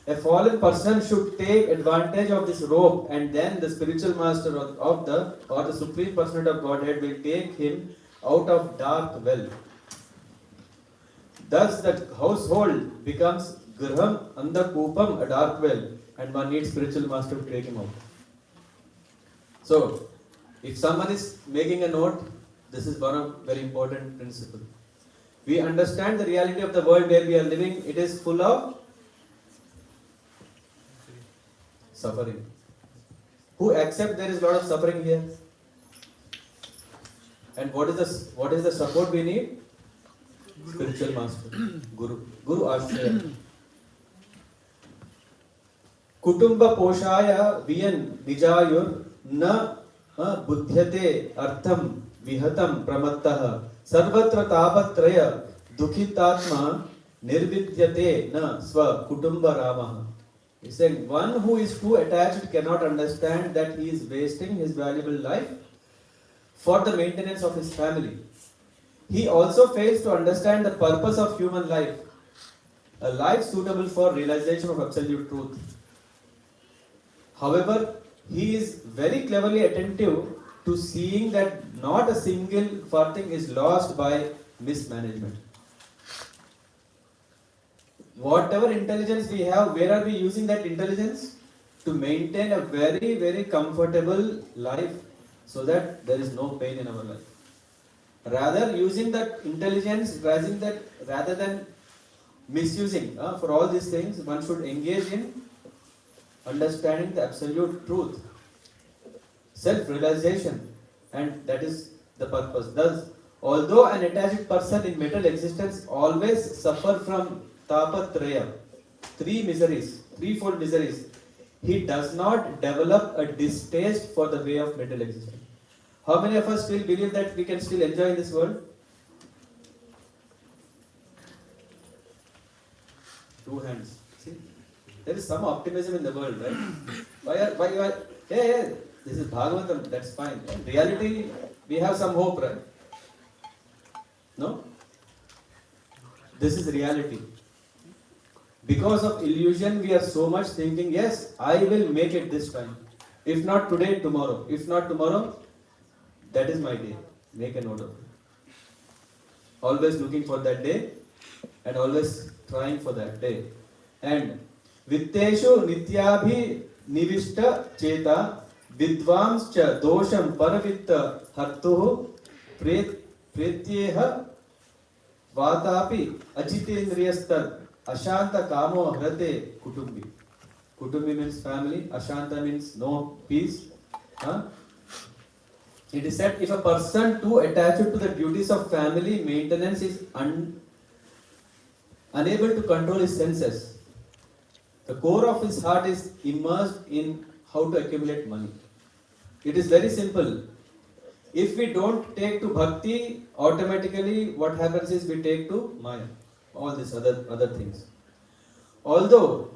A fallen person should take advantage of this rope, and then the spiritual master or the supreme personality of Godhead will take him out of dark well. Thus the household becomes Graham Andakupam, a dark well, and one needs spiritual master to take him out. So, if someone is making a note, this is one of very important principle. We understand the reality of the world where we are living. It is full of suffering. Who accept there is a lot of suffering here? And what is the support we need? Spiritual master, Guru Ashraya. Kutumba Poshaya Viyan Nijayur Na Buddhyate Artham Vihatam Pramattaha Sarvatra Tapatraya Dukhitatma Nirvidyate Na Swa Kutumba Ramaha. He said, one who is too attached cannot understand that he is wasting his valuable life for the maintenance of his family. He also fails to understand the purpose of human life, a life suitable for realization of absolute truth. However, he is very cleverly attentive to seeing that not a single farthing is lost by mismanagement. Whatever intelligence we have, where are we using that intelligence? To maintain a very, very comfortable life so that there is no pain in our life. Rather, using that intelligence, rather than misusing for all these things, one should engage in understanding the absolute truth, self-realization, and that is the purpose. Thus, although an attached person in material existence always suffer from tapatraya, threefold miseries, he does not develop a distaste for the way of material existence. How many of us still believe that we can still enjoy in this world? Two hands. See, there is some optimism in the world, right? Why? Hey, this is Bhagavata, that's fine. In reality, we have some hope, right? No? This is reality. Because of illusion, we are so much thinking, yes, I will make it this time. If not today, tomorrow. If not tomorrow, that is my day. Make a note of it. Always looking for that day and always trying for that day. And Vitteshu Nityabhi Nivishta Cheta Vidvamscha Dosham Paravitta Hartuhu Pretyeha Vatapi Ajitendriyastar Ashanta Kamo Hrate Kutumbi. Kutumbi means family, Ashanta means no peace. It is said if a person too attached to the duties of family maintenance is unable to control his senses, the core of his heart is immersed in how to accumulate money. It is very simple. If we don't take to bhakti, automatically what happens is we take to maya, all these other things. Although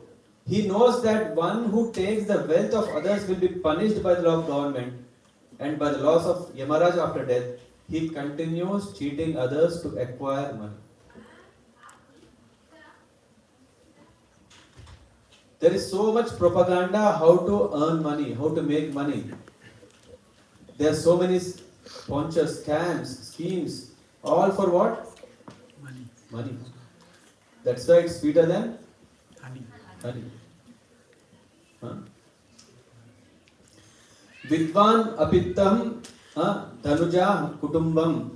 he knows that one who takes the wealth of others will be punished by the law of government and by the laws of Yamaraj after death, he continues cheating others to acquire money. There is so much propaganda how to earn money, how to make money. There are so many sponsors, scams, schemes, all for what? Money. That's why it's sweeter than honey. Huh? Vidvan apittam dhanuja kutumbam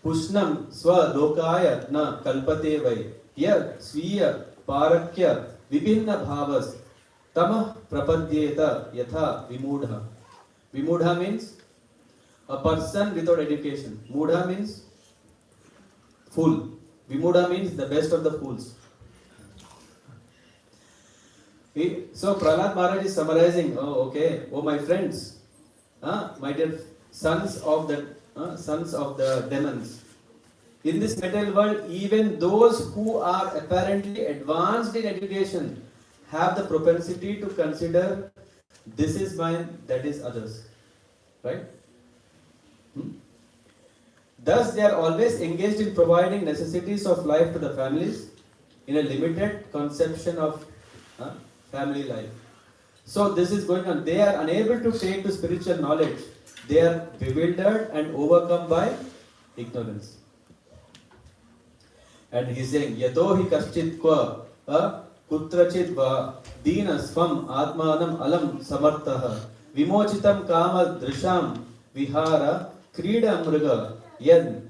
pushnam svalokaya na kalpate vai yad sviya parakya vibhinna bhavas tamah prapadyeta yatha vimudha. Vimudha means a person without education. Mudha means fool. Vimudha means the best of the fools. So Prahlad Maharaj is summarizing, oh my friends, my dear sons of the demons. In this material world, even those who are apparently advanced in education have the propensity to consider this is mine, that is others. Right? Thus, they are always engaged in providing necessities of life to the families in a limited conception of family life. So this is going on. They are unable to take to spiritual knowledge. They are bewildered and overcome by ignorance. And he is saying, Yato hi kaschit kwa kutrachit va dina swam atmanam alam samartaha vimochitam kama drisham vihara krida mriga yad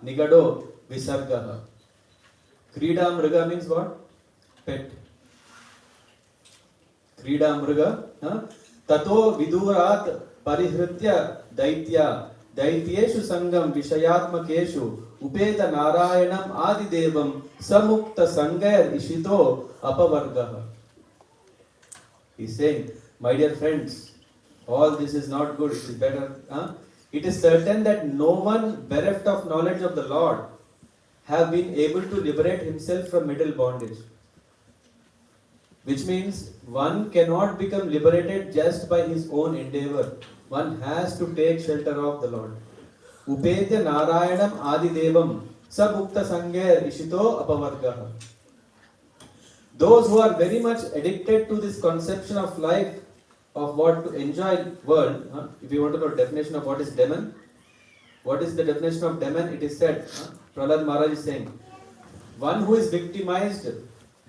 nigado visargaha. Krida mriga means what? Pet. Krida mriga tato vidurat parihritya daitya daityeshu sangam vishayatmakeshu upeta narayanam adidevam samukta sangayar ishito apavargaha. He is saying, my dear friends, all this is not good, it is better. It is certain that no one bereft of knowledge of the Lord have been able to liberate himself from middle bondage. Which means one cannot become liberated just by his own endeavor. One has to take shelter of the Lord. Upetya Narayanam Adidevam Sabukta Sangher Ishito Apavargaha. Those who are very much addicted to this conception of life, of what to enjoy world, if you want to know definition of what is demon, what is the definition of demon? It is said, Prahlad Maharaj is saying, one who is victimized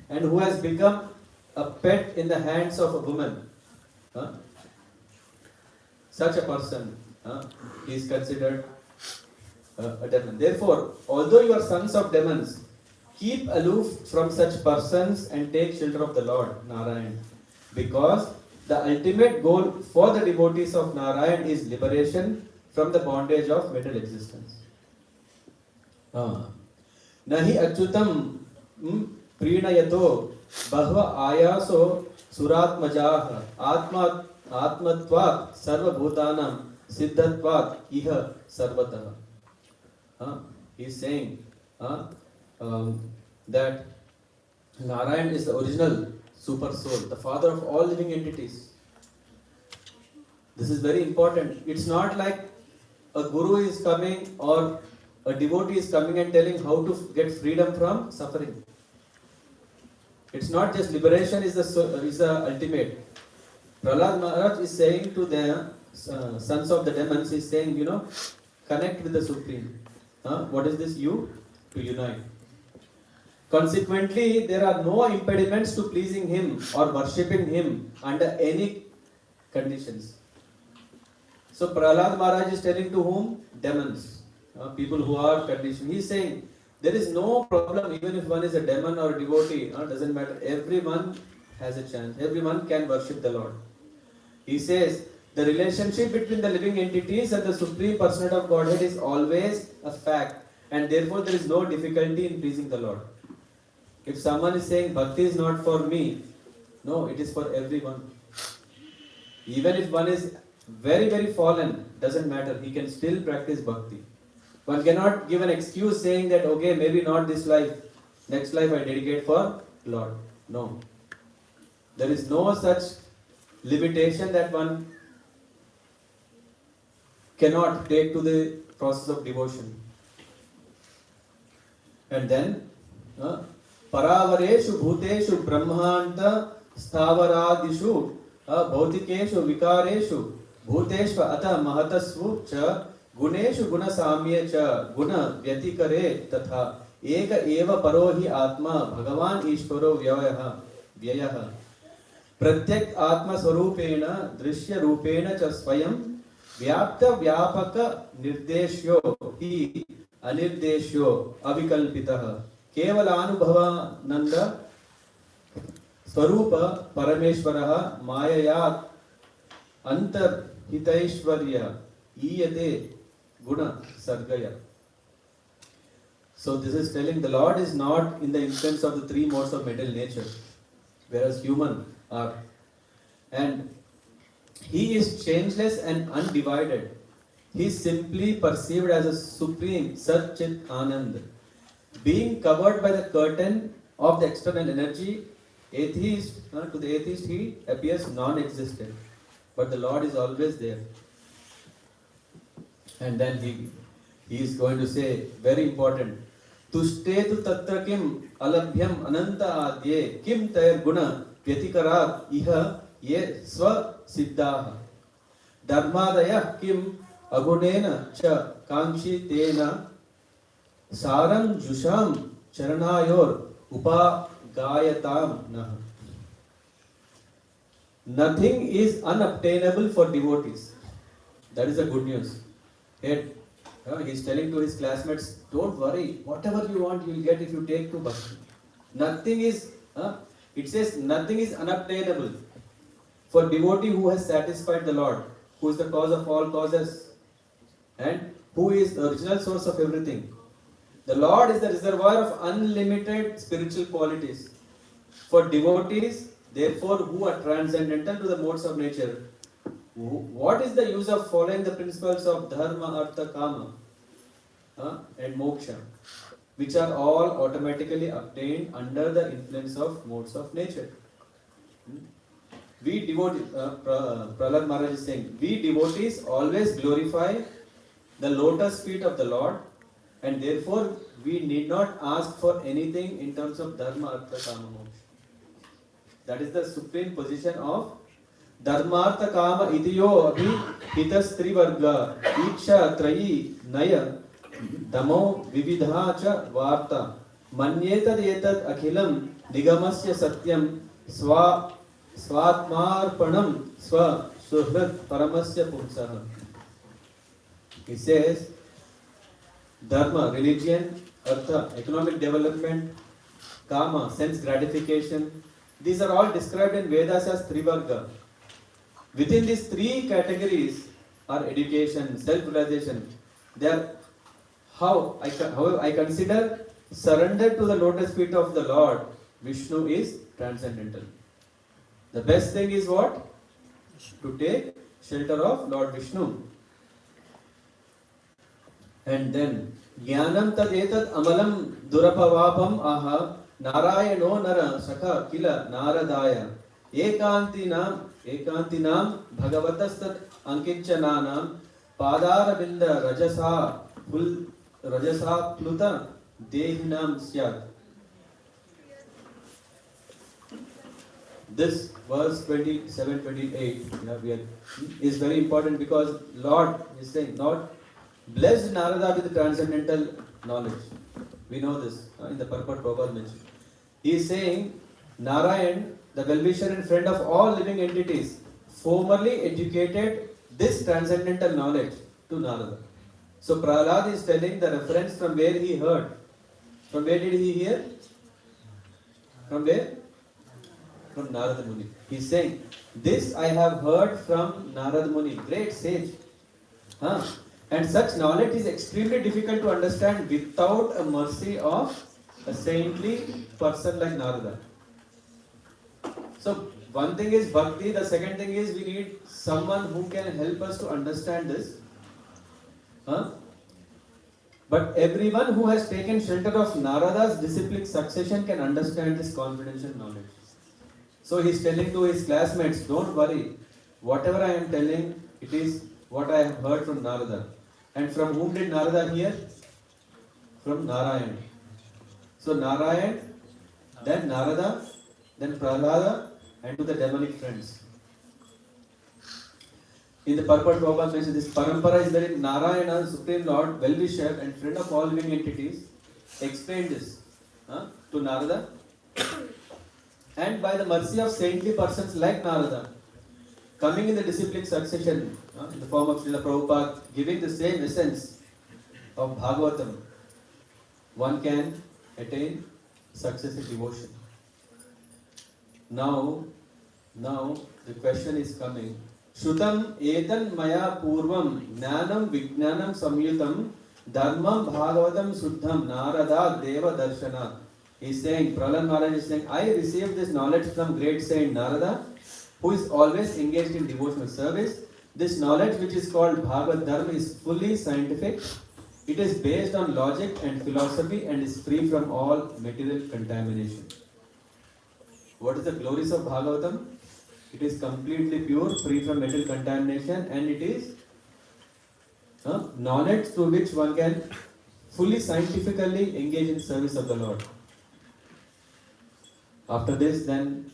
and who has become a pet in the hands of a woman, such a person is considered a demon. Therefore, although you are sons of demons, keep aloof from such persons and take shelter of the Lord, Narayana. Because the ultimate goal for the devotees of Narayana is liberation from the bondage of material existence. Nahi achyutam prinayato bahva ayaso suratmajaha atmatvat sarva bhutanam siddhatvat iha sarvataha. He is saying that Narayana is the original super soul, the father of all living entities. This is very important. It's not like a guru is coming or a devotee is coming and telling how to get freedom from suffering. It's not just liberation is the ultimate. Prahlad Maharaj is saying to the sons of the demons, he is saying, connect with the Supreme. What is this? To unite. Consequently, there are no impediments to pleasing him or worshipping him under any conditions. So Prahlad Maharaj is telling to whom? Demons. People who are conditioned. He is saying, there is no problem even if one is a demon or a devotee. Doesn't matter. Everyone has a chance. Everyone can worship the Lord. He says, the relationship between the living entities and the Supreme Personality of Godhead is always a fact. And therefore there is no difficulty in pleasing the Lord. If someone is saying bhakti is not for me, no, it is for everyone. Even if one is very, very fallen, doesn't matter, he can still practice bhakti. One cannot give an excuse saying that, okay, maybe not this life, next life I dedicate for Lord. No. There is no such limitation that one cannot take to the process of devotion. And then, Paravareshu Bhuteshu Brahmanta Stavaradishu Bhautikeshu Vikareshu Bhuteshva Ata Mahatasvu Cha Guneshu Guna Samya Cha Guna Vyatikare Tatha Eka Eva Parohi Atma Bhagavan Ishvaro Vyayaha Pratyak Atma Swarupena Drishya Rupena Cha Swayam Vyapta Vyapaka Nirdeshyo Hi Anirdeshyo Avikalpitaha Kevalanubhava Nanda Swarupa Parameshwaraha Mayayat Antar Hitaishwarya Iyate Guna Sargaya. So this is telling the Lord is not in the influence of the three modes of material nature, whereas human are. And He is changeless and undivided. He is simply perceived as a supreme Sat Chit Anand. Being covered by the curtain of the external energy, to the atheist he appears non-existent. But the Lord is always there. And then he is going to say, very important, Tushte tu tatra kim alabhyam ananta adye kim tayar guna vyatikarat iha ye swa siddhaha dharmadaya kim agunena cha kankshi tena saram jusham charanayor upagayatam nah. Nothing is unobtainable for devotees. That is the good news. He is telling to his classmates, don't worry, whatever you want you will get if you take to bhakti. Nothing is, it says nothing is unobtainable for devotee who has satisfied the Lord, who is the cause of all causes and who is the original source of everything. The Lord is the reservoir of unlimited spiritual qualities. For devotees, therefore, who are transcendental to the modes of nature, what is the use of following the principles of dharma, artha, kama and moksha, which are all automatically obtained under the influence of modes of nature? We devotees, Prahlad Maharaj is saying, we devotees always glorify the lotus feet of the Lord, and therefore we need not ask for anything in terms of dharma, artha, kama, moksha. That is the supreme position of Dharmartha Kama Itiyo Abhi Hitas Trivarga Iksha Trayi Naya Damo Vividha Cha Varta Manyetad Etad Akhilam Nigamasya Satyam Swatmarpanam Swa Suhrat Paramasya Pumsaha. He says Dharma, religion, Artha, economic development, Kama, sense gratification. These are all described in Vedas as Trivarga. Within these three categories are education, self-realization. They are how I consider surrender to the lotus feet of the Lord. Vishnu is transcendental. The best thing is what? To take shelter of Lord Vishnu. And then Jnanam tad etat amalam durapavapam aha Narayano nara shaka kila naradaya ekantinam Bhagavatastat ankichananam padaravinda rajasa pluta dehinam syat. This verse 27-28 is very important because Lord is saying, Lord blessed Narada with transcendental knowledge. We know this in the purport Prabhupada mentioned. He is saying Narayan, the well-wisher and friend of all living entities, formerly educated this transcendental knowledge to Narada. So Prahlad is telling the reference from where he heard. From where did he hear? From where? From Narada Muni. He is saying, this I have heard from Narada Muni, great sage. And such knowledge is extremely difficult to understand without a mercy of a saintly person like Narada. So one thing is bhakti, the second thing is we need someone who can help us to understand this. Huh? But everyone who has taken shelter of Narada's disciplic succession can understand this confidential knowledge. So he is telling to his classmates, don't worry, whatever I am telling, it is what I have heard from Narada. And from whom did Narada hear? From Narayana. So Narayana, then Narada, then Prahlada, and to the demonic friends. In the purport, Prabhupada mentions this parampara is that Narayana, Supreme Lord, well-wisher and friend of all living entities, explained this to Narada. And by the mercy of saintly persons like Narada, coming in the disciplic succession, in the form of Srila Prabhupada, giving the same essence of Bhagavatam, one can attain success in devotion. Now the question is coming. Shrutam etan maya purvam jnanam vijnanam samyutam dharmam bhagavatam suddham narada deva darshana. He is saying, Prahlad Maharaj is saying, I received this knowledge from great saint Narada, who is always engaged in devotional service. This knowledge, which is called Bhagavad Dharma, is fully scientific. It is based on logic and philosophy and is free from all material contamination. What is the glories of Bhagavatam? It is completely pure, free from material contamination, and it is knowledge through which one can fully scientifically engage in service of the Lord. After this, then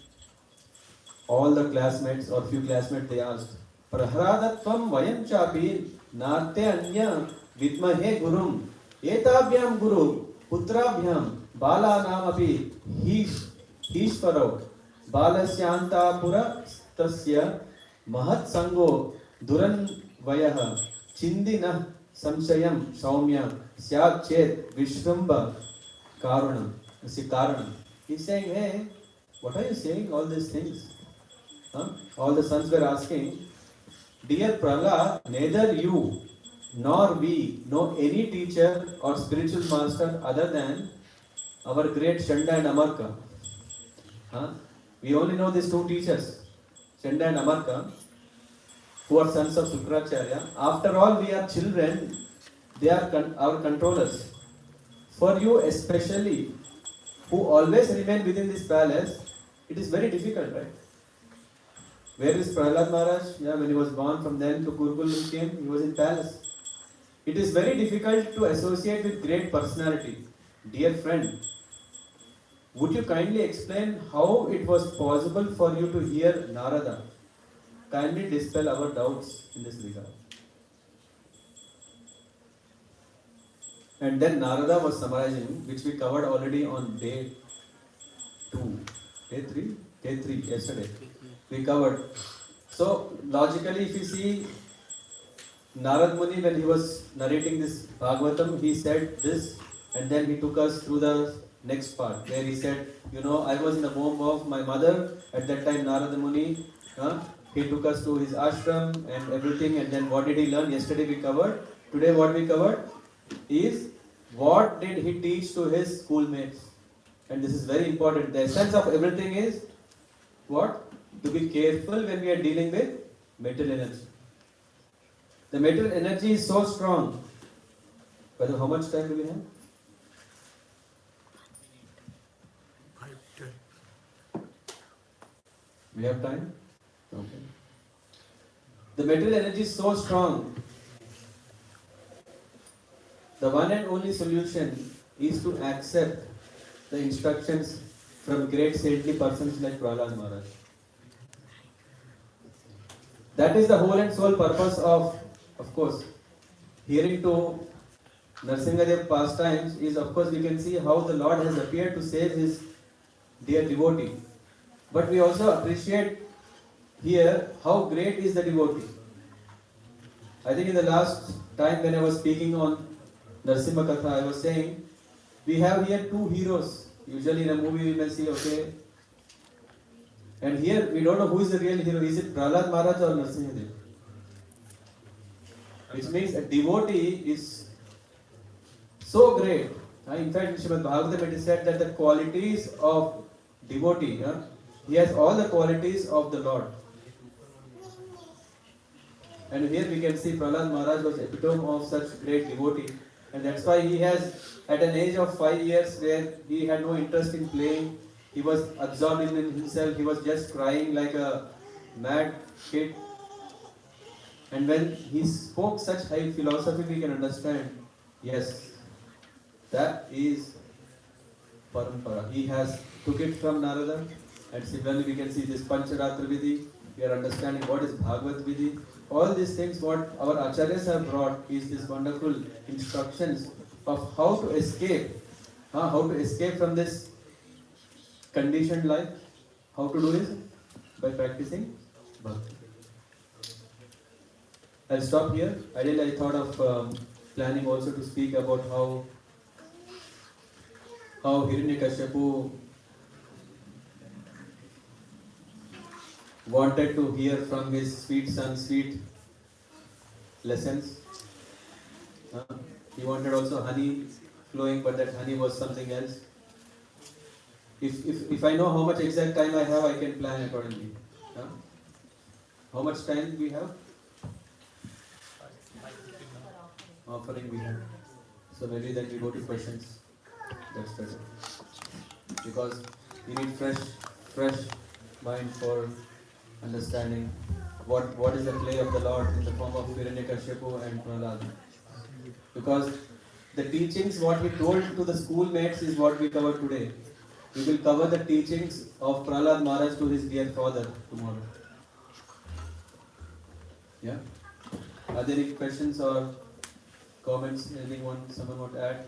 all the classmates or few classmates, they asked, Prahradatvam vayam chapi narte anya vidmahe gurum etabhyam guru putrabhyam balanam api hishvaro balasyantapura tasya mahat sango duran vayaha chindina samshayam saumya syat chet vishramba karunam. He's saying, hey, what are you saying all these things? All the sons were asking, dear Prahlad, neither you nor we know any teacher or spiritual master other than our great Chanda and Amarka. We only know these two teachers, Chanda and Amarka, who are sons of Sukracharya. After all, we are children, they are our controllers. For you especially, who always remain within this palace, it is very difficult, right? Where is Prahlad Maharaj? When he was born, from then to Gurukul he came, he was in palace. It is very difficult to associate with great personality. Dear friend, would you kindly explain how it was possible for you to hear Narada? Kindly dispel our doubts in this regard. And then Narada was summarizing, which we covered already on day 3, yesterday. We covered. So, logically, if you see, Narad Muni, when he was narrating this Bhagavatam, he said this, and then he took us through the next part, where he said, I was in the womb of my mother, at that time Narad Muni, he took us to his ashram and everything, and then what did he learn? Yesterday we covered. Today what we covered is what did he teach to his schoolmates. And this is very important. The essence of everything is what? To be careful when we are dealing with material energy. The material energy is so strong. But how much time do we have? 5, 10. We have time? Okay. The material energy is so strong. The one and only solution is to accept the instructions from great saintly persons like Prahlad Maharaj. That is the whole and sole purpose of course, hearing to Nrsimha Dev pastimes is, of course, we can see how the Lord has appeared to save his dear devotee. But we also appreciate here how great is the devotee. I think in the last time when I was speaking on Nrsimha Katha, I was saying, we have here two heroes. Usually in a movie we may see, okay. And here we don't know who is the real hero. Is it Prahlad Maharaj or Nrsimha Dev? Which means a devotee is so great. In fact, in Srimad Bhagavatam it is said that the qualities of devotee He has all the qualities of the Lord. And here we can see Prahlad Maharaj was epitome of such great devotee. And that's why he has, at an age of 5 years where he had no interest in playing, he was absorbed in himself, he was just crying like a mad kid. And when he spoke such high philosophy, we can understand, yes, that is Parampara. He has took it from Narada, and similarly we can see this Pancharatra Vidhi. We are understanding what is Bhagavat Vidhi. All these things, what our acharyas have brought, is this wonderful instructions of how to escape, from this conditioned life. How to do this? By practicing bhakti. I'll stop here. Ideally, I thought of planning also to speak about how Hiranyakashipu wanted to hear from his sweet son sweet lessons. He wanted also honey flowing, but that honey was something else. If I know how much exact time I have, I can plan accordingly. How much time we have? Offering we have. So maybe then we go to questions. That's better. Because we need fresh mind for understanding what is the play of the Lord in the form of Hiranyakashipu and Prahlad. Because the teachings what we told to the schoolmates is what we cover today. We will cover the teachings of Prahlad Maharaj to his dear father tomorrow. Yeah? Are there any questions or comments? Someone want to add?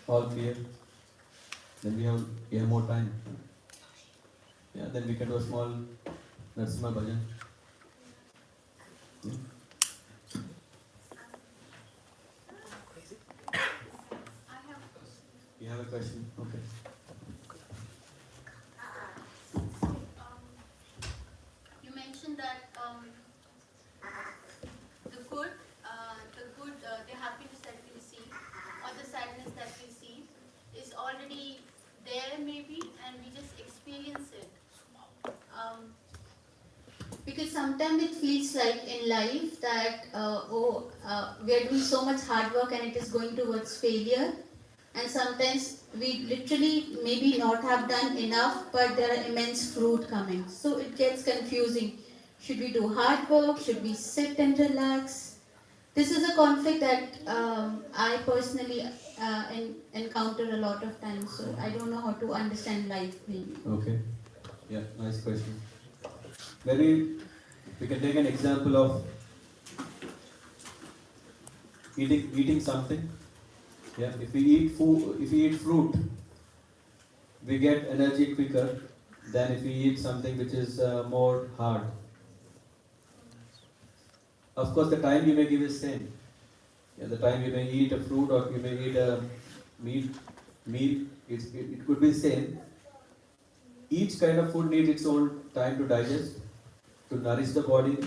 All clear? Then we have more time. Yeah, then we can do a small Nrsimha bhajan. Yeah. You have a question? Okay. You mentioned that the happiness that we see or the sadness that we see is already there maybe, and we just experience it. Because sometimes it feels like in life that we are doing so much hard work and it is going towards failure, and sometimes we literally maybe not have done enough, but there are immense fruit coming. So it gets confusing. Should we do hard work? Should we sit and relax? This is a conflict that I personally encounter a lot of times. So I don't know how to understand life maybe. Okay. Yeah, nice question. Maybe we can take an example of eating something. Yeah, if we eat fruit, we get energy quicker than if we eat something which is more hard. Of course, the time you may give is same. Yeah, the time you may eat a fruit or you may eat a meat, it could be same. Each kind of food needs its own time to digest, to nourish the body.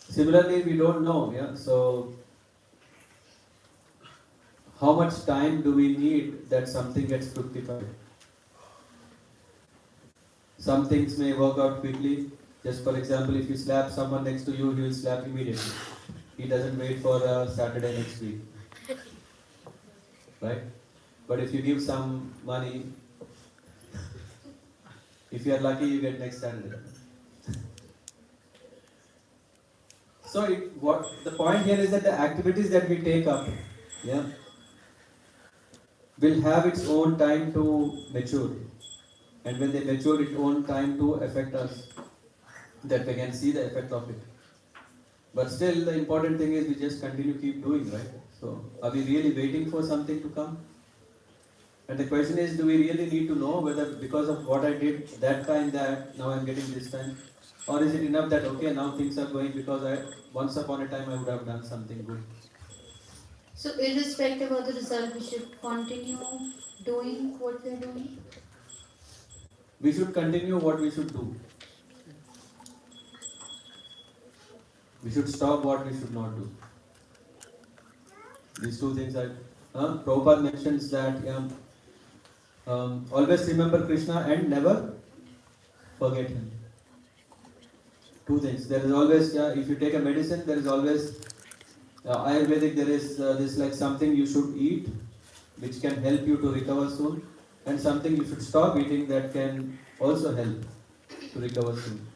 Similarly, we don't know. Yeah, so how much time do we need that something gets fructified? Some things may work out quickly. Just for example, if you slap someone next to you, he will slap immediately. He doesn't wait for Saturday next week. Right? But if you give some money, if you are lucky, you get next Saturday. So the point here is that the activities that we take up, yeah, will have its own time to mature. And when they mature, its own time to affect us, that we can see the effect of it. But still, the important thing is we just keep doing, right? So, are we really waiting for something to come? And the question is, do we really need to know whether because of what I did that time, now I'm getting this time? Or is it enough that, okay, now things are going because once upon a time I would have done something good? So irrespective of the result, we should continue doing what we are doing? We should continue what we should do. We should stop what we should not do. These two things Prabhupada mentions that always remember Krishna and never forget him. Two things. There is always, if you take a medicine, there is always Ayurvedic, there is this like something you should eat which can help you to recover soon, and something you should stop eating that can also help to recover soon.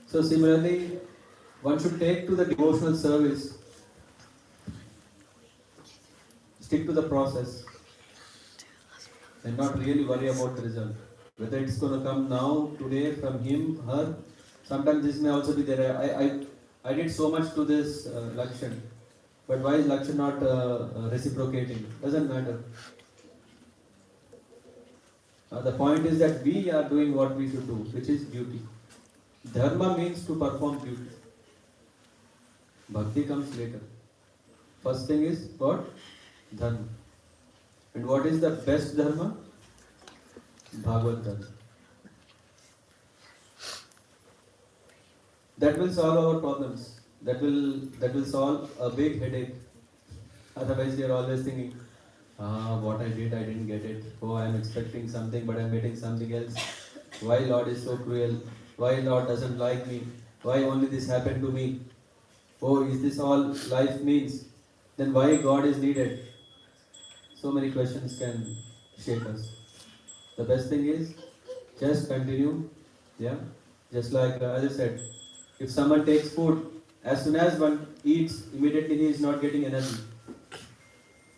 So similarly, one should take to the devotional service, stick to the process, and not really worry about the result. Whether it's going to come now, today, from him, her, sometimes this may also be there. I did so much to this Lakshan, but why is Lakshan not reciprocating? Doesn't matter. The point is that we are doing what we should do, which is duty. Dharma means to perform duty. Bhakti comes later. First thing is what? Dharma. And what is the best dharma? Bhagavad Dharma. That will solve our problems. That will solve a big headache. Otherwise we are always thinking, what I didn't get it. Oh, I am expecting something but I am getting something else. Why Lord is so cruel? Why Lord doesn't like me? Why only this happened to me? Oh, is this all life means? Then why God is needed? So many questions can shake us. The best thing is just continue. Yeah, just like as I said, if someone takes food, as soon as one eats, immediately he is not getting energy.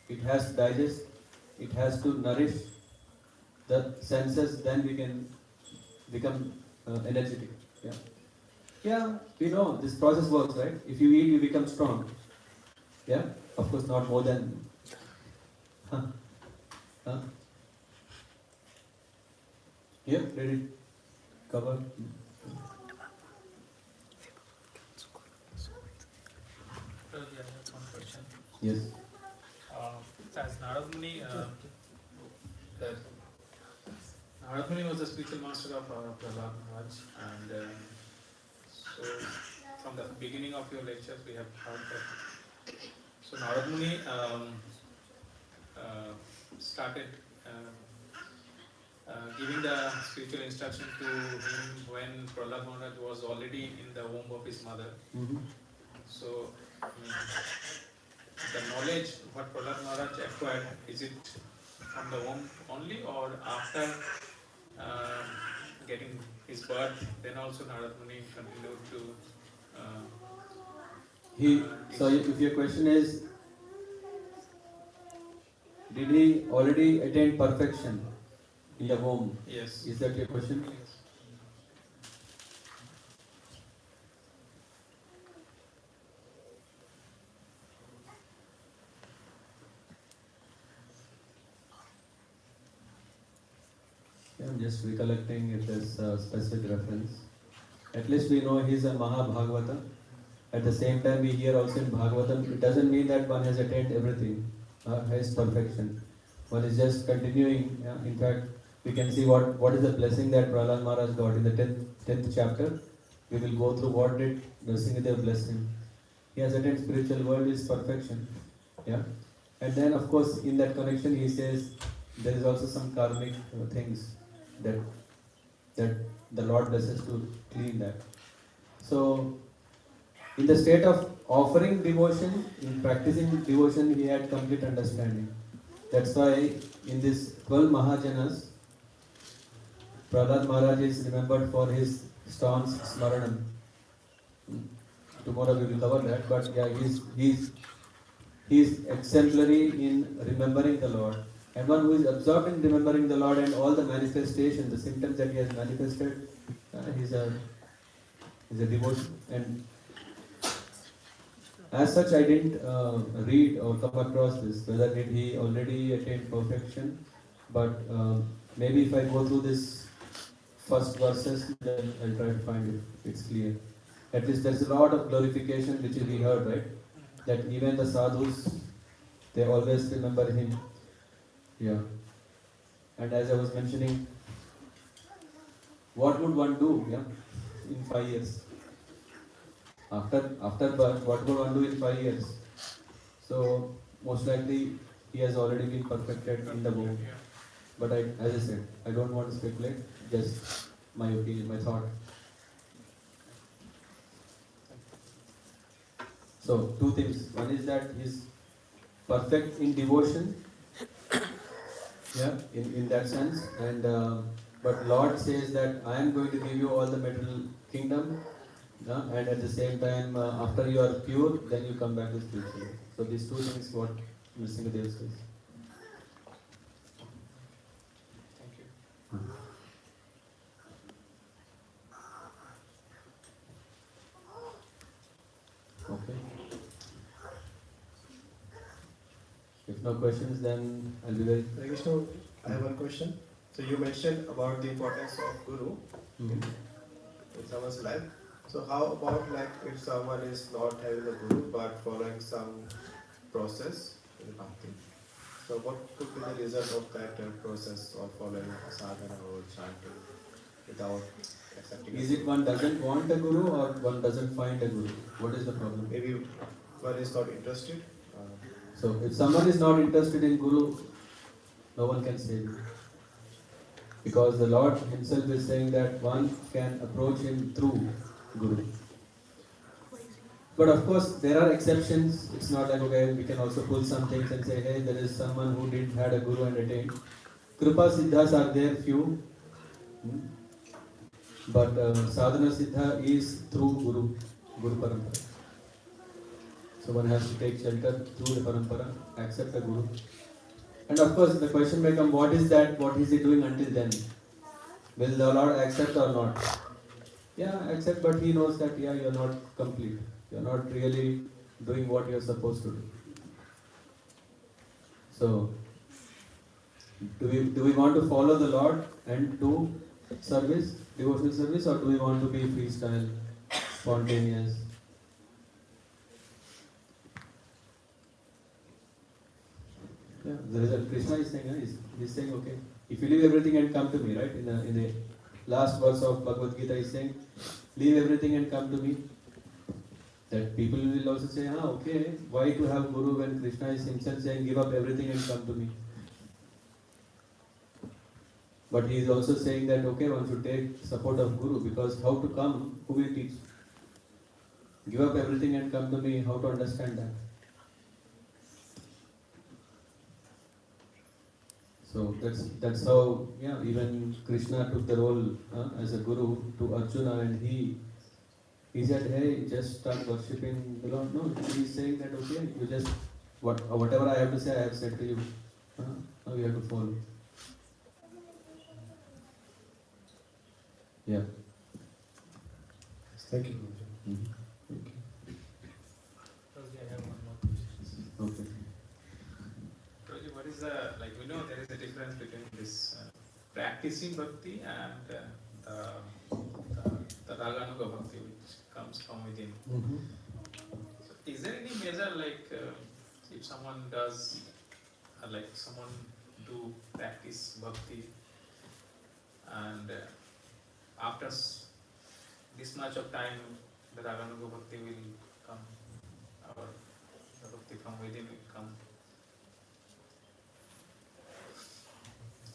It has to digest, it has to nourish the senses, then we can become energetic. Yeah. Yeah, we know this process works, right? If you eat, you become strong. Yeah, of course, not more than. Yeah, ready? Cover. Yeah, that's one question. Yes. As Narad Muni, Narad Muni was the spiritual master of Prahlad Maharaj, and so from the beginning of your lectures we have heard that. So Narad Muni started giving the spiritual instruction to him when Prahlad Maharaj was already in the womb of his mother. Mm-hmm. So the knowledge what Prahlad Maharaj acquired, is it from the womb only or after getting his birth, then also Narad Muni continued to So if your question is, did he already attain perfection in the womb? Yes. Is that your question? Yes. Yeah, I'm just recollecting if there's a specific reference. At least we know he's a Bhagavata. At the same time, we hear also in Bhagavatam, it doesn't mean that one has attained everything, has perfection. One is just continuing. Yeah? In fact, we can see what is the blessing that Prahlad Maharaj got in the 10th chapter. We will go through what did Nrsimha bless him. He has attained spiritual world is perfection. Yeah. And then of course in that connection he says there is also some karmic things that the Lord blesses to clean that. So in the state of offering devotion, in practicing devotion, he had complete understanding. That's why in this 12 Mahajanas, Prahlad Maharaj is remembered for his stance Smaranam. Tomorrow we will cover that, but yeah, he's exemplary in remembering the Lord. And one who is absorbed in remembering the Lord and all the manifestations, the symptoms that he has manifested, he's a devotion. And as such, I didn't read or come across this, whether did he already attain perfection. But maybe if I go through this first verses, then I'll try to find it. It's clear. At least there's a lot of glorification which we heard, right? That even the sadhus, they always remember him. Yeah. And as I was mentioning, what would one do, yeah, in 5 years? After birth, what would one do in 5 years? So most likely he has already been perfected in the womb. Yeah. But as I said, I don't want to speculate, just my opinion, my thought. So, two things. One is that he's perfect in devotion, yeah, in that sense. And but Lord says that I am going to give you all the material kingdom, and at the same time, after you are pure, then you come back to spiritual. So these two things what Nrsimha Dev says. Thank you. Okay. If no questions, then I'll be very. Hare Krishna, I have one question. So you mentioned about the importance of Guru in someone's life. So how about like if someone is not having a Guru but following some process in the bhakti? So what could be the result of that process of following sadhana or chanting without accepting? Is it one doesn't want a guru or one doesn't find a guru? What is the problem? Maybe one is not interested. So if someone is not interested in guru, no one can save him. Because the Lord himself is saying that one can approach him through guru. But of course, there are exceptions. It's not like, okay, we can also pull some things and say, hey, there is someone who didn't had a guru and attained. Kripa siddhas are there, few. But sadhana siddha is through guru parampara. So one has to take shelter through the parampara, accept a guru. And of course, the question may come, what is that? What is he doing until then? Will the Lord accept or not? Yeah, accept, but he knows that, yeah, you're not complete. You're not really doing what you're supposed to do. So, do we want to follow the Lord and do service, devotional service, or do we want to be freestyle, spontaneous? Yeah, the result. Krishna is saying, he's saying, okay, if you leave everything and come to me, right? In the last verse of Bhagavad Gita, he's saying, leave everything and come to me. That people will also say, okay, why to have Guru when Krishna is himself saying, give up everything and come to me. But he is also saying that, okay, one should take support of Guru, because how to come, who will teach? Give up everything and come to me, how to understand that? So that's how, yeah, even Krishna took the role as a Guru to Arjuna, and he said, hey, just start worshipping the Lord. No, he is saying that, okay, you just, whatever I have to say, I have said to you. Now you have to follow. Yeah. Thank you. Okay. Roji, I have one more question. Okay. Roji, what is we know there is a difference between this practicing bhakti and the raganuga bhakti, which comes from within. So is there any measure if someone does, someone do practice bhakti and after this much of time the raganuga bhakti will come, or the bhakti from within will come?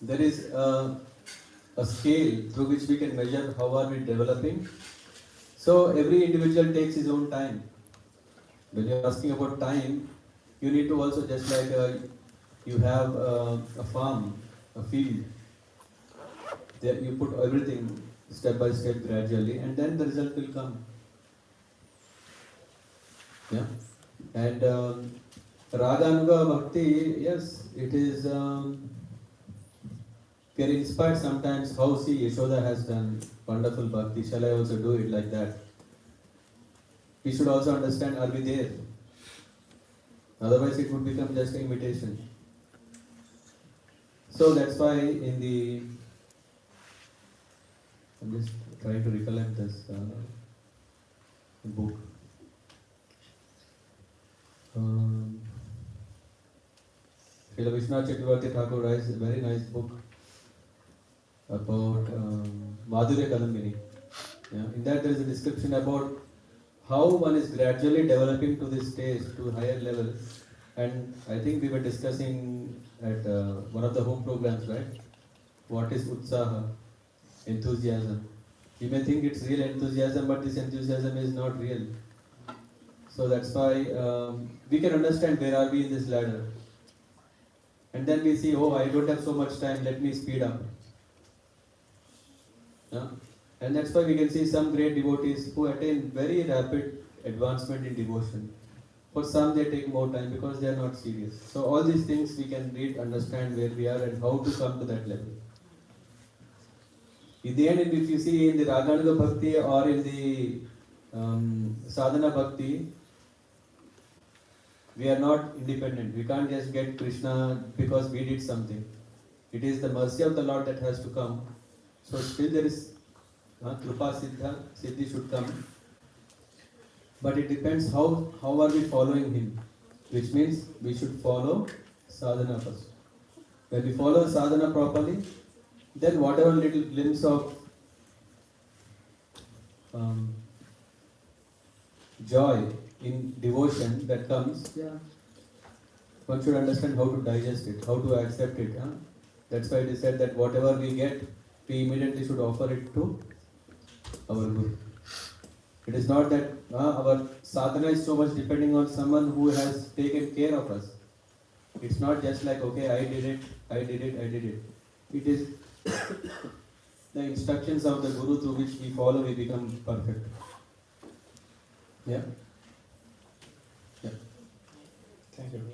There is a scale through which we can measure how are we developing. So every individual takes his own time. When you are asking about time, you need to also, just like you have a farm, a field, there you put everything step by step gradually, and then the result will come. Yeah. And Raganuga Bhakti, yes, it is, we are inspired sometimes how Yashoda has done wonderful bhakti. Shall I also do it like that? We should also understand, are we there? Otherwise it would become just an imitation. So that's why I'm just trying to recollect this book. Srila Vishwanath Chakravarti Thakur writes a very nice book about Madhurya Kadambini. Yeah, in that there is a description about how one is gradually developing to this stage, to higher level. And I think we were discussing at one of the home programs, right? What is Utsaha? Enthusiasm. You may think it's real enthusiasm, but this enthusiasm is not real. So that's why we can understand where are we in this ladder. And then we see, oh, I don't have so much time, let me speed up. Yeah? And that's why we can see some great devotees who attain very rapid advancement in devotion. For some they take more time because they are not serious. So all these things we can read, understand where we are and how to come to that level. In the end, if you see in the Raganuga Bhakti or in the Sadhana Bhakti, we are not independent. We can't just get Krishna because we did something. It is the mercy of the Lord that has to come. So still there is Krupa Siddhi should come. But it depends how are we following him. Which means we should follow sadhana first. When we follow sadhana properly, then whatever little glimpse of joy in devotion that comes, one should understand how to digest it, how to accept it. That's why it is said that whatever we get, we immediately should offer it to our Guru. It is not that our sadhana is so much depending on someone who has taken care of us. It's not just like, okay, I did it. It is the instructions of the Guru through which we follow, we become perfect. Yeah? Yeah. Thank you very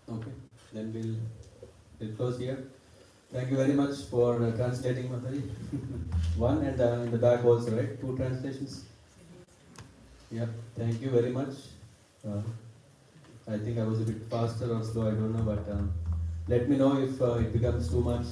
much. Okay, then we'll close here. Thank you very much for translating, Mataji. One and in the back also, right? 2 translations. Yeah, thank you very much. I think I was a bit faster or slow, I don't know, but let me know if it becomes too much.